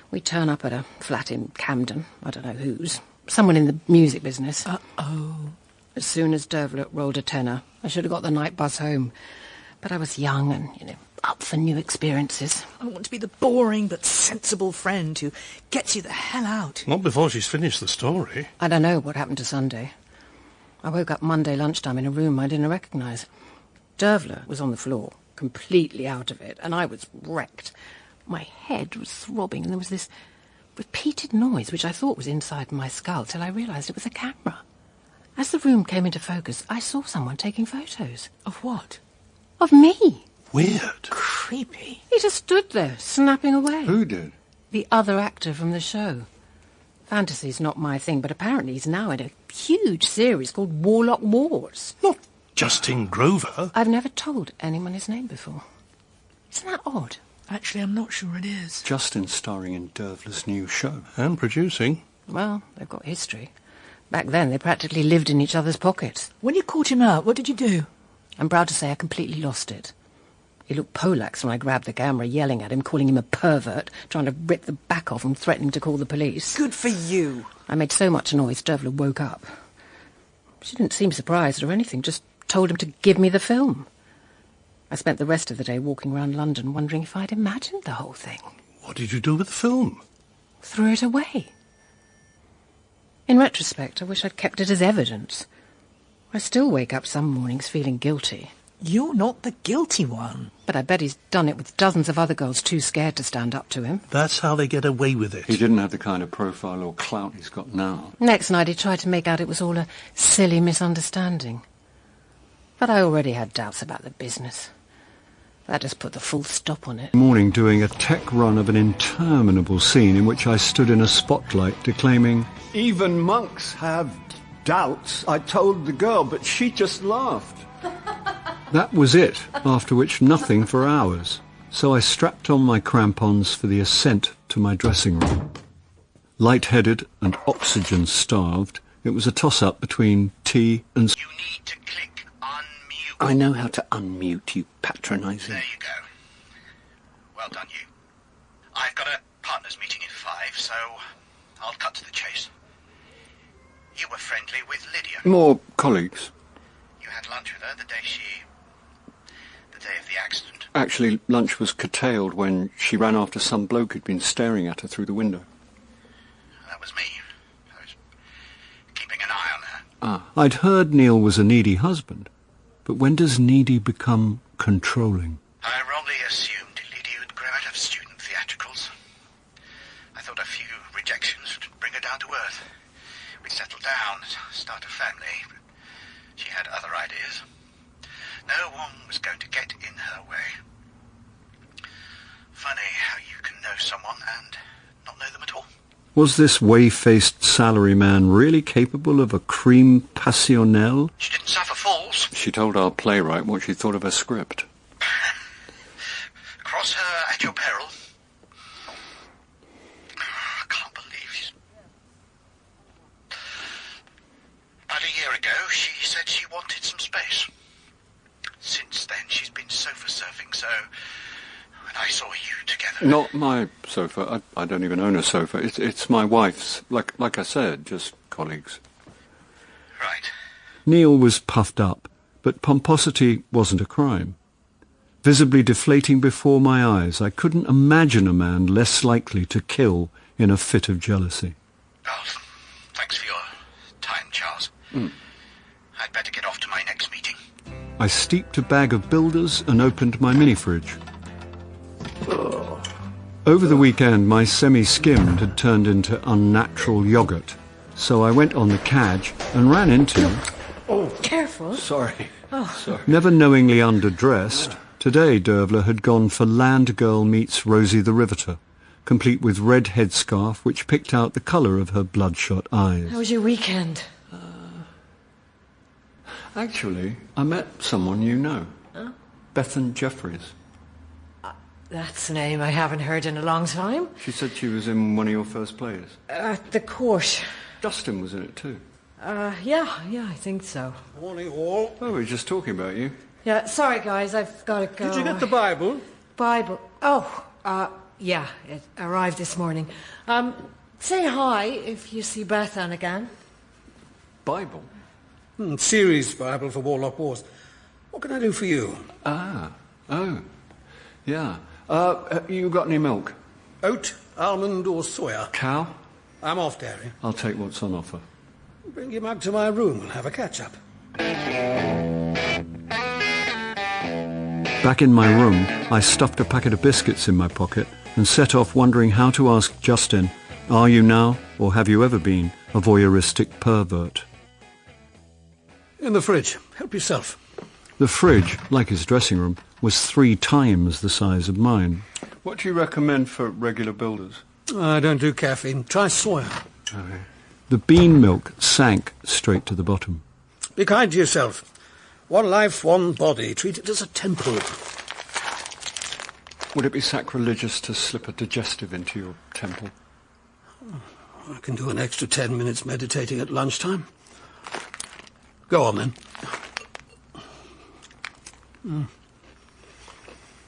We turn up at a flat in Camden. I don't know whose. Someone in the music business. Uh-oh. As soon as Dervla rolled a tenner, I should have got the night bus home. But I was young and, up for new experiences. I want to be the boring but sensible friend who gets you the hell out. Not before she's finished the story. I don't know what happened to Sunday. I woke up Monday lunchtime in a room I didn't recognise. Dervla was on the floor, completely out of it, and I was wrecked. My head was throbbing, and there was this repeated noise which I thought was inside my skull till I realised it was a camera. As the room came into focus, I saw someone taking photos. Of what? Of me. Weird. Creepy. He just stood there, snapping away. Who did? The other actor from the show. Fantasy's not my thing, but apparently he's now in a huge series called Warlock Wars. Not Justin Grover. I've never told anyone his name before. Isn't that odd? Actually, I'm not sure it is. Justin's starring in Dervla's new show. And producing. Well, they've got history. Back then, they practically lived in each other's pockets. When you caught him out, what did you do? I'm proud to say I completely lost it. He looked Polax when I grabbed the camera, yelling at him, calling him a pervert, trying to rip the back off him, threatening to call the police. Good for you. I made so much noise, Dervla woke up. She didn't seem surprised or anything, just told him to give me the film. I spent the rest of the day walking around London wondering if I'd imagined the whole thing. What did you do with the film? Threw it away. In retrospect, I wish I'd kept it as evidence. I still wake up some mornings feeling guilty. You're not the guilty one. But I bet he's done it with dozens of other girls too scared to stand up to him. That's how they get away with it. He didn't have the kind of profile or clout he's got now. Next night he tried to make out it was all a silly misunderstanding. But I already had doubts about the business. That just put the full stop on it. Morning doing a tech run of an interminable scene in which I stood in a spotlight declaiming, "Even monks have doubts. I told the girl, but she just laughed." That was it, after which nothing for hours. So I strapped on my crampons for the ascent to my dressing room. Light-headed and oxygen-starved, it was a toss-up between tea and... You need to click unmute. I know how to unmute, you patronising... There you go. Well done, you. I've got a partners meeting at 5, so I'll cut to the chase. You were friendly with Lydia. More colleagues. You had lunch with her the day of the accident. Actually, lunch was curtailed when she ran after some bloke who'd been staring at her through the window. That was me. I was keeping an eye on her. I'd heard Neil was a needy husband, but when does needy become controlling? I wrongly assumed Lydia would grow out of student theatricals. I thought a few rejections would bring her down to earth. We'd settle down, start a family. But she had other ideas. No one was going to get in her way. Funny how you can know someone and not know them at all. Was this whey-faced salaryman really capable of a creme passionnelle? She didn't suffer falls. She told our playwright what she thought of her script. cross her at your peril. I can't believe she's... About a year ago, she said she wanted some space. Since then, she's been sofa surfing, so when I saw you together... Not my sofa. I don't even own a sofa. It's my wife's. Like I said, just colleagues. Right. Neil was puffed up, but pomposity wasn't a crime. Visibly deflating before my eyes, I couldn't imagine a man less likely to kill in a fit of jealousy. Oh, thanks for your time, Charles. I'd better get off to my next meeting. I steeped a bag of Builders and opened my mini-fridge. Over the weekend, my semi-skimmed had turned into unnatural yoghurt, so I went on the cadge and ran into... Oh, careful. Sorry. Oh. Sorry. Never knowingly underdressed, today Dervla had gone for Land Girl meets Rosie the Riveter, complete with red headscarf which picked out the colour of her bloodshot eyes. How was your weekend? Actually, I met someone you know. Huh? Bethan Jeffries. That's a name I haven't heard in a long time. She said she was in one of your first plays. At the court. Dustin was in it too. Yeah, I think so. Morning, all. Oh, we were just talking about you. Yeah, sorry, guys, I've got to go. Did you get the Bible? Bible? Oh, yeah, it arrived this morning. Say hi if you see Bethan again. Bible? Series Bible for Warlock Wars. What can I do for you? Yeah. You got any milk? Oat, almond or soya? Cow? I'm off dairy. I'll take what's on offer. Bring your mug to my room and have a catch-up. Back in my room, I stuffed a packet of biscuits in my pocket and set off wondering how to ask Justin, are you now, or have you ever been, a voyeuristic pervert? In the fridge. Help yourself. The fridge, like his dressing room, was 3 times the size of mine. What do you recommend for regular Builders? I don't do caffeine. Try soya. Okay. The bean milk sank straight to the bottom. Be kind to yourself. One life, one body. Treat it as a temple. Would it be sacrilegious to slip a digestive into your temple? I can do an extra 10 minutes meditating at lunchtime. Go on, then.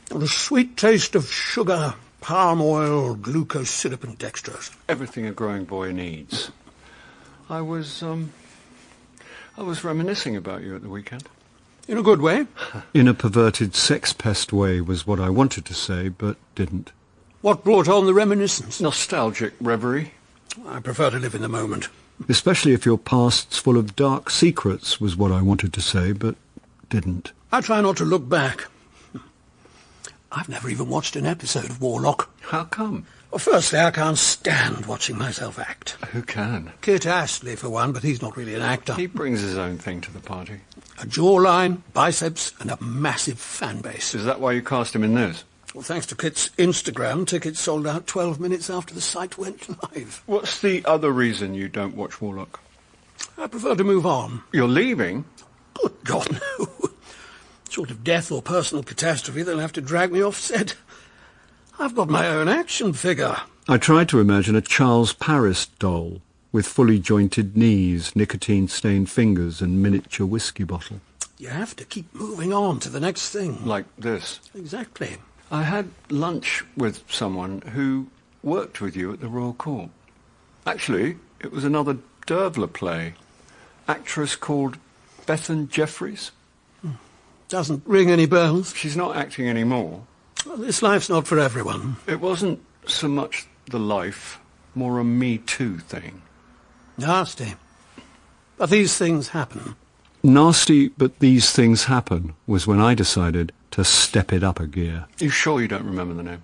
The sweet taste of sugar, palm oil, glucose syrup and dextrose. Everything a growing boy needs. I was reminiscing about you at the weekend. In a good way? In a perverted sex pest way was what I wanted to say, but didn't. What brought on the reminiscence? Nostalgic reverie. I prefer to live in the moment. Especially if your past's full of dark secrets was what I wanted to say, but didn't. I try not to look back. I've never even watched an episode of Warlock. How come? Well, firstly, I can't stand watching myself act. Who can? Kit Astley, for one, but he's not really an actor. He brings his own thing to the party. A jawline, biceps, and a massive fan base. Is that why you cast him in this? Well, thanks to Kit's Instagram, tickets sold out 12 minutes after the site went live. What's the other reason you don't watch Warlock? I prefer to move on. You're leaving? Good God, no. Sort of death or personal catastrophe, they'll have to drag me off set. I've got my own action figure. I tried to imagine a Charles Paris doll with fully jointed knees, nicotine-stained fingers and miniature whiskey bottle. You have to keep moving on to the next thing. Like this? Exactly. I had lunch with someone who worked with you at the Royal Court. Actually, it was another Dervla play. Actress called Bethan Jeffries. Doesn't ring any bells. She's not acting anymore. Well, this life's not for everyone. It wasn't so much the life, more a Me Too thing. Nasty. But these things happen. Nasty, but these things happen was when I decided to step it up a gear. You sure you don't remember the name?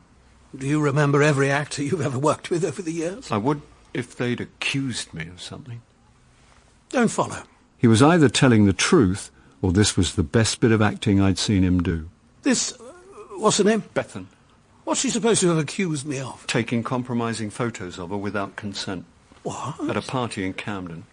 Do you remember every actor you've ever worked with over the years? I would if they'd accused me of something. Don't follow. He was either telling the truth, or this was the best bit of acting I'd seen him do. This... what's her name? Bethan. What's she supposed to have accused me of? Taking compromising photos of her without consent. What? At a party in Camden.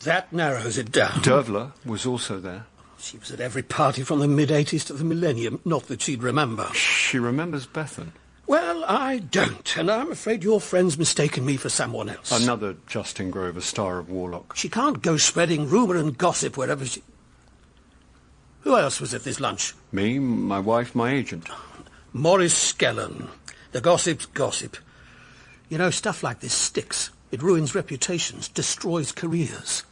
That narrows it down. Dervla was also there. She was at every party from the mid-80s to the millennium. Not that she'd remember. She remembers Bethan. Well, I don't, and I'm afraid your friend's mistaken me for someone else. Another Justin Grover, star of Warlock. She can't go spreading rumour and gossip wherever she... Who else was at this lunch? Me, my wife, my agent. Morris Skellen. The gossip's gossip. You know, stuff like this sticks. It ruins reputations, destroys careers.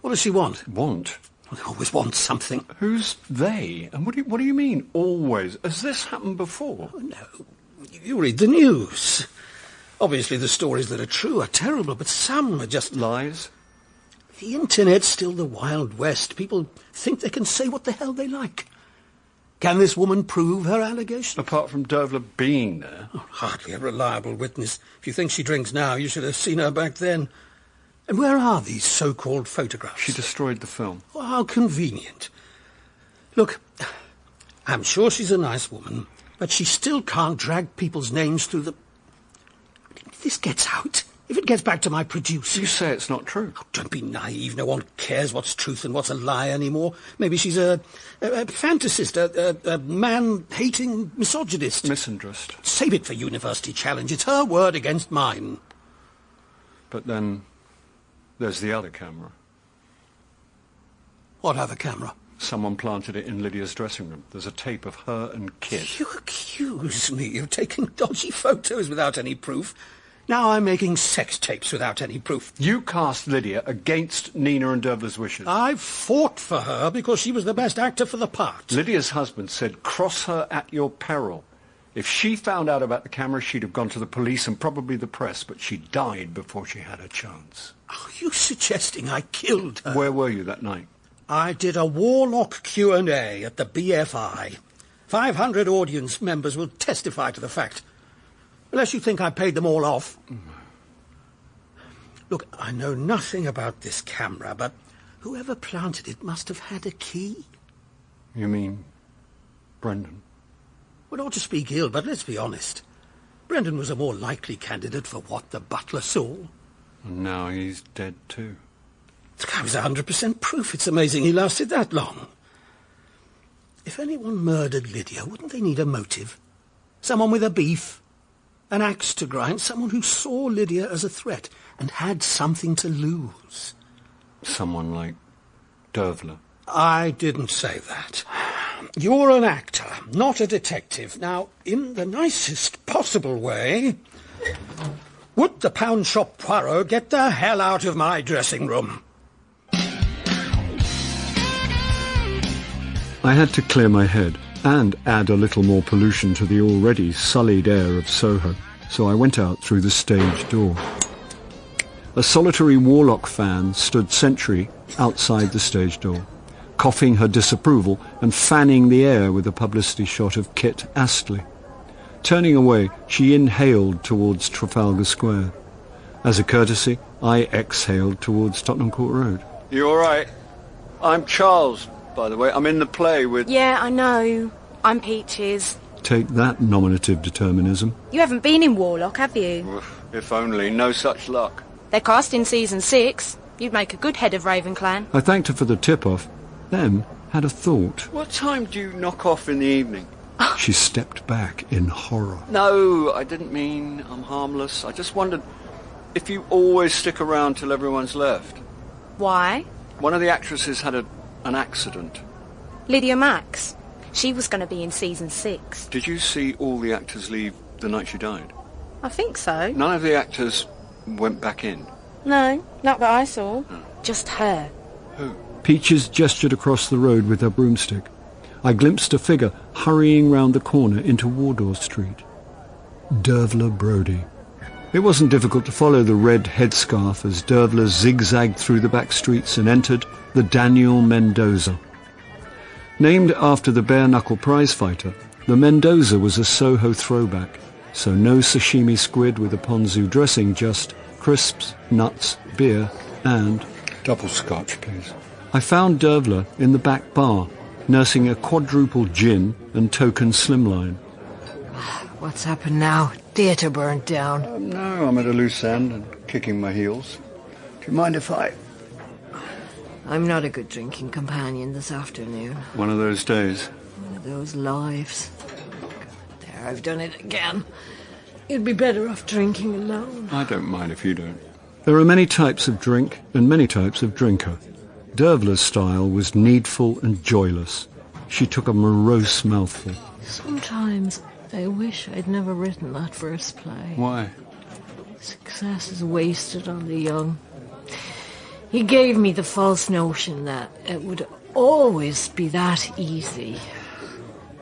What does she want? Want? They always want something. Who's they? And what do you mean, always? Has this happened before? Oh, no. You read the news. Obviously the stories that are true are terrible, but some are just... Lies? The internet's still the Wild West. People think they can say what the hell they like. Can this woman prove her allegation? Apart from Dervla being there? Oh, hardly a reliable witness. If you think she drinks now, you should have seen her back then. And where are these so-called photographs? She destroyed the film. Oh, how convenient. Look, I'm sure she's a nice woman, but she still can't drag people's names through the... If this gets out, if it gets back to my producer... You say it's not true. Oh, don't be naive. No one cares what's truth and what's a lie anymore. Maybe she's a fantasist, a man-hating misogynist. Misandrist. Save it for University Challenge. It's her word against mine. But then there's the other camera. What other camera? Someone planted it in Lydia's dressing room. There's a tape of her and Kit. You accuse me of taking dodgy photos without any proof. Now I'm making sex tapes without any proof. You cast Lydia against Nina and Dervla's wishes. I fought for her because she was the best actor for the part. Lydia's husband said, cross her at your peril. If she found out about the camera, she'd have gone to the police and probably the press, but she died before she had a chance. Are you suggesting I killed her? Where were you that night? I did a Warlock Q&A at the BFI. 500 audience members will testify to the fact. Unless you think I paid them all off. Look, I know nothing about this camera, but whoever planted it must have had a key. You mean Brendan? Well, not to speak ill, but let's be honest. Brendan was a more likely candidate for what the butler saw. And now he's dead too. The guy was 100% proof. It's amazing he lasted that long. If anyone murdered Lydia, wouldn't they need a motive? Someone with a beef? An axe to grind? Someone who saw Lydia as a threat and had something to lose? Someone like Dervla. I didn't say that. You're an actor, not a detective. Now, in the nicest possible way, would the pound shop Poirot get the hell out of my dressing room? I had to clear my head and add a little more pollution to the already sullied air of Soho, so I went out through the stage door. A solitary Warlock fan stood sentry outside the stage door, coughing her disapproval and fanning the air with a publicity shot of Kit Astley. Turning away, she inhaled towards Trafalgar Square. As a courtesy, I exhaled towards Tottenham Court Road. You all right? I'm Charles, by the way. I'm in the play with... Yeah, I know. I'm Peaches. Take that, nominative determinism. You haven't been in Warlock, have you? If only. No such luck. They're casting season 6. You'd make a good head of Ravenclan. I thanked her for the tip-off, then had a thought. What time do you knock off in the evening? She stepped back in horror. No, I didn't mean I'm harmless. I just wondered if you always stick around till everyone's left. Why? One of the actresses had an accident. Lydia Max. She was going to be in season 6. Did you see all the actors leave the night she died? I think so. None of the actors went back in? No, not that I saw. Oh. Just her. Who? Peaches gestured across the road with her broomstick. I glimpsed a figure hurrying round the corner into Wardour Street. Dervla Brody. It wasn't difficult to follow the red headscarf as Dervla zigzagged through the back streets and entered the Daniel Mendoza. Named after the bare-knuckle prizefighter, the Mendoza was a Soho throwback, so no sashimi squid with a ponzu dressing, just crisps, nuts, beer, and... Double scotch, please. I found Dervla in the back bar, nursing a quadruple gin and token slimline. What's happened now? Theatre burned down. No, I'm at a loose end and kicking my heels. Do you mind if I I'm not a good drinking companion this afternoon. One of those days. One of those lives. There, I've done it again. You'd be better off drinking alone. I don't mind if you don't. There are many types of drink and many types of drinker. Dervla's style was needful and joyless. She took a morose mouthful. Sometimes I wish I'd never written that first play. Why? Success is wasted on the young. He gave me the false notion that it would always be that easy.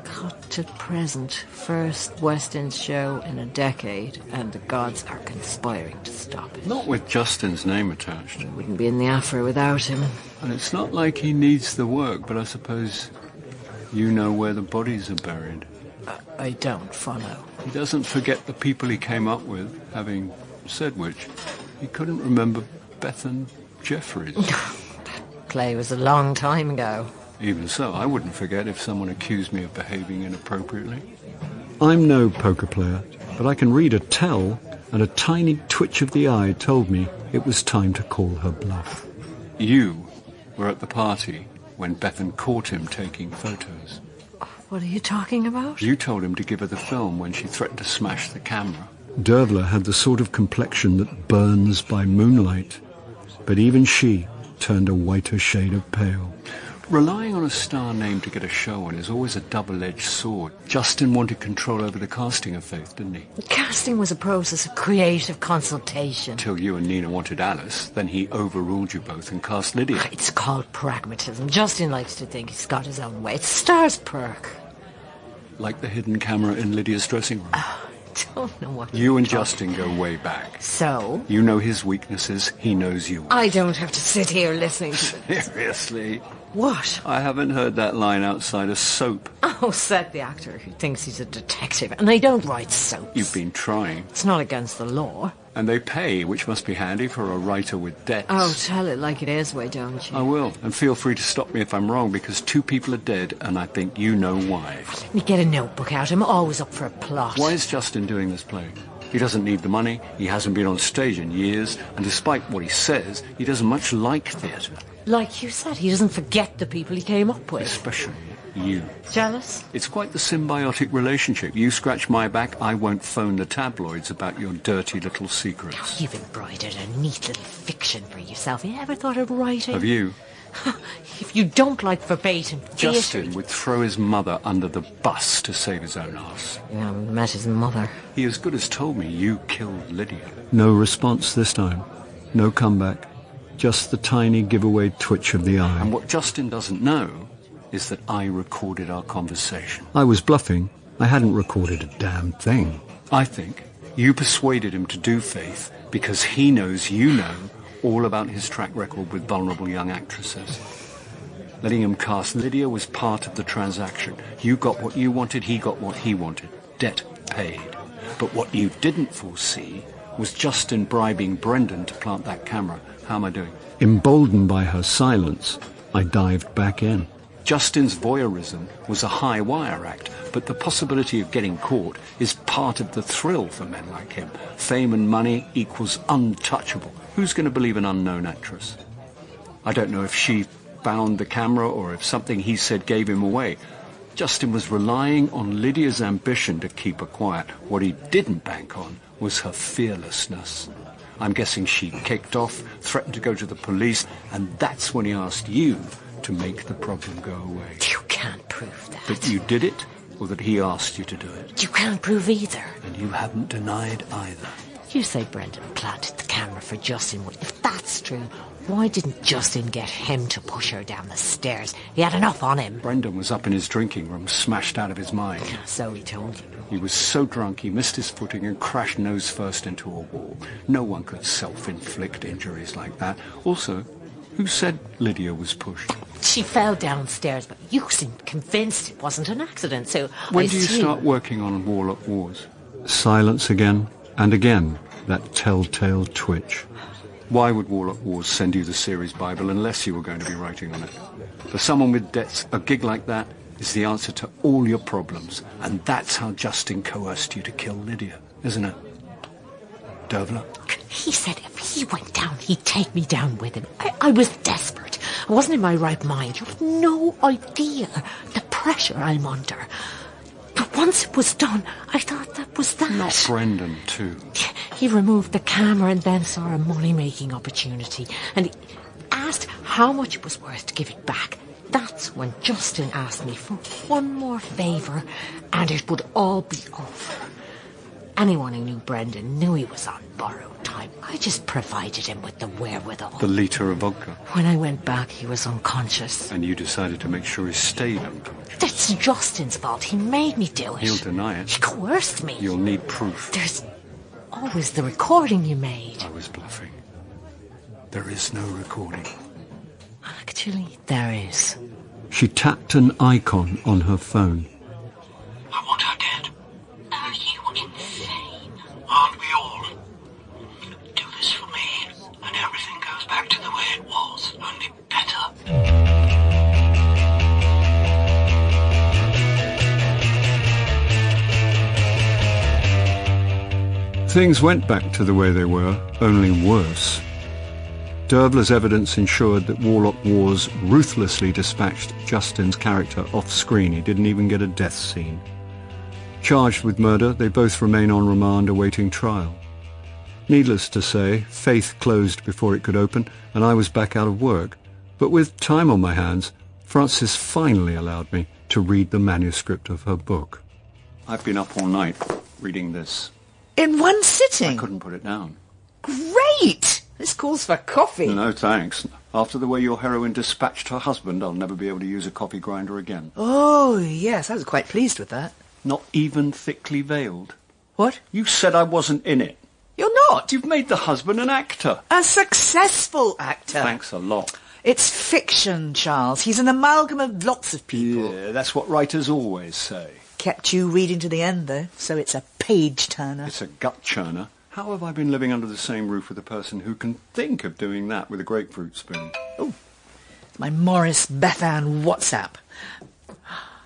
Cut to present, first West End show in a decade, and the gods are conspiring to stop it. Not with Justin's name attached. Wouldn't be in the Afro without him. And it's not like he needs the work, but I suppose you know where the bodies are buried. I don't follow. He doesn't forget the people he came up with, having said which. He couldn't remember Bethan Jeffries. That play was a long time ago. Even so, I wouldn't forget if someone accused me of behaving inappropriately. I'm no poker player, but I can read a tell, and a tiny twitch of the eye told me it was time to call her bluff. You were at the party when Bethan caught him taking photos. What are you talking about? You told him to give her the film when she threatened to smash the camera. Dervla had the sort of complexion that burns by moonlight, but even she turned a whiter shade of pale. Relying on a star name to get a show on is always a double-edged sword. Justin wanted control over the casting of Faith, didn't he? Casting was a process of creative consultation. Till you and Nina wanted Alice, then he overruled you both and cast Lydia. It's called pragmatism. Justin likes to think he's got his own way. It's Star's perk. Like the hidden camera in Lydia's dressing room. Don't know what You and Justin go way back. So? You know his weaknesses, he knows yours. I don't have to sit here listening to Seriously? What? I haven't heard that line outside of soap. Oh, said the actor who thinks he's a detective. And I don't write soaps. You've been trying. It's not against the law. And they pay, which must be handy for a writer with debts. Oh, tell it like it is, why don't you? I will. And feel free to stop me if I'm wrong, because 2 people are dead, and I think you know why. Let me get a notebook out. I'm always up for a plot. Why is Justin doing this play? He doesn't need the money, he hasn't been on stage in years, and despite what he says, he doesn't much like theatre. Like you said, he doesn't forget the people he came up with. Especially you. Jealous? It's quite the symbiotic relationship. You scratch my back, I won't phone the tabloids about your dirty little secrets. You've embroidered a neat little fiction for yourself. You ever thought of writing? Have you? If you don't like verbatim theatre... Justin would throw his mother under the bus to save his own ass. You haven't met his mother. He as good as told me you killed Lydia. No response this time. No comeback. Just the tiny giveaway twitch of the eye. And what Justin doesn't know is that I recorded our conversation. I was bluffing. I hadn't recorded a damn thing. I think you persuaded him to do Faith because he knows you know all about his track record with vulnerable young actresses. Letting him cast Lydia was part of the transaction. You got what you wanted, he got what he wanted. Debt paid. But what you didn't foresee was Justin bribing Brendan to plant that camera. How am I doing? Emboldened by her silence, I dived back in. Justin's voyeurism was a high wire act, but the possibility of getting caught is part of the thrill for men like him. Fame and money equals untouchable. Who's going to believe an unknown actress? I don't know if she found the camera or if something he said gave him away. Justin was relying on Lydia's ambition to keep her quiet. What he didn't bank on was her fearlessness. I'm guessing she kicked off, threatened to go to the police, and that's when he asked you to make the problem go away. You can't prove that. That you did it, or that he asked you to do it? You can't prove either. And you haven't denied either. You say Brendan planted the camera for Justin. If that's true, why didn't Justin get him to push her down the stairs? He had enough on him. Brendan was up in his drinking room, smashed out of his mind. So he told you. He was so drunk he missed his footing and crashed nose first into a wall. No one could self-inflict injuries like that. Also, who said Lydia was pushed? She fell downstairs, but you seemed convinced it wasn't an accident, so When do you start working on Warlock Wars? Silence again, and again, that telltale twitch. Why would Warlock Wars send you the series Bible unless you were going to be writing on it? For someone with debts, a gig like that is the answer to all your problems, and that's how Justin coerced you to kill Lydia, isn't it? Dervla? He said if he went down, he'd take me down with him. I was desperate. I wasn't in my right mind. You've no idea the pressure I'm under. But once it was done, I thought that was that. Not Brendan, too. He removed the camera and then saw a money-making opportunity. And he asked how much it was worth to give it back. That's when Justin asked me for one more favour, and it would all be over. Anyone who knew Brendan knew he was on borrowed time. I just provided him with the wherewithal. The litre of vodka. When I went back, he was unconscious. And you decided to make sure he stayed unconscious. That's Justin's fault. He made me do it. He'll deny it. He coerced me. You'll need proof. There's always the recording you made. I was bluffing. There is no recording. Actually, there is. She tapped an icon on her phone. I want her dead. Are you insane? Aren't we all? Do this for me, and everything goes back to the way it was, only better. Things went back to the way they were, only worse. Dervla's evidence ensured that Warlock Wars ruthlessly dispatched Justin's character off-screen. He didn't even get a death scene. Charged with murder, they both remain on remand awaiting trial. Needless to say, Faith closed before it could open, and I was back out of work. But with time on my hands, Frances finally allowed me to read the manuscript of her book. I've been up all night reading this. In one sitting? I couldn't put it down. Great! This calls for coffee. No, thanks. After the way your heroine dispatched her husband, I'll never be able to use a coffee grinder again. Oh, yes, I was quite pleased with that. Not even thickly veiled. What? You said I wasn't in it. You're not. You've made the husband an actor. A successful actor. Thanks a lot. It's fiction, Charles. He's an amalgam of lots of people. Yeah, that's what writers always say. Kept you reading to the end, though, so it's a page-turner. It's a gut-churner. How have I been living under the same roof with a person who can think of doing that with a grapefruit spoon? Oh, it's my Morris Bethan WhatsApp.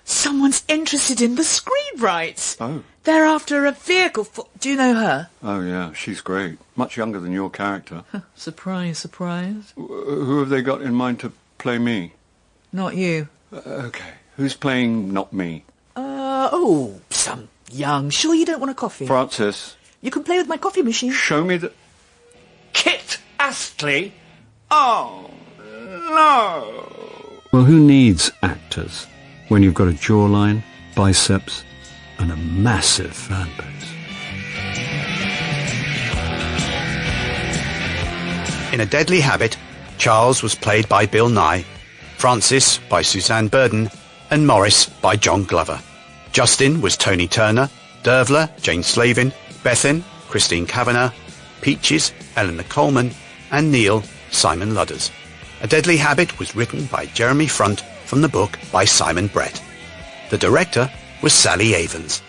Someone's interested in the screenwrites. Oh. They're after a vehicle for... Do you know her? Oh, yeah, she's great. Much younger than your character. Surprise, surprise. Who have they got in mind to play me? Not you. Okay. Who's playing not me? Some young. Sure you don't want a coffee? Frances. You can play with my coffee machine. Show me the... Kit Astley? Oh, no. Well, who needs actors when you've got a jawline, biceps, and a massive fan base? In A Deadly Habit, Charles was played by Bill Nye, Frances by Suzanne Burden, and Morris by John Glover. Justin was Tony Turner, Dervla, Jane Slavin, Bethan, Christine Kavanagh, Peaches, Eleanor Coleman, and Neil, Simon Ludders. A Deadly Habit was written by Jeremy Front from the book by Simon Brett. The director was Sally Avens.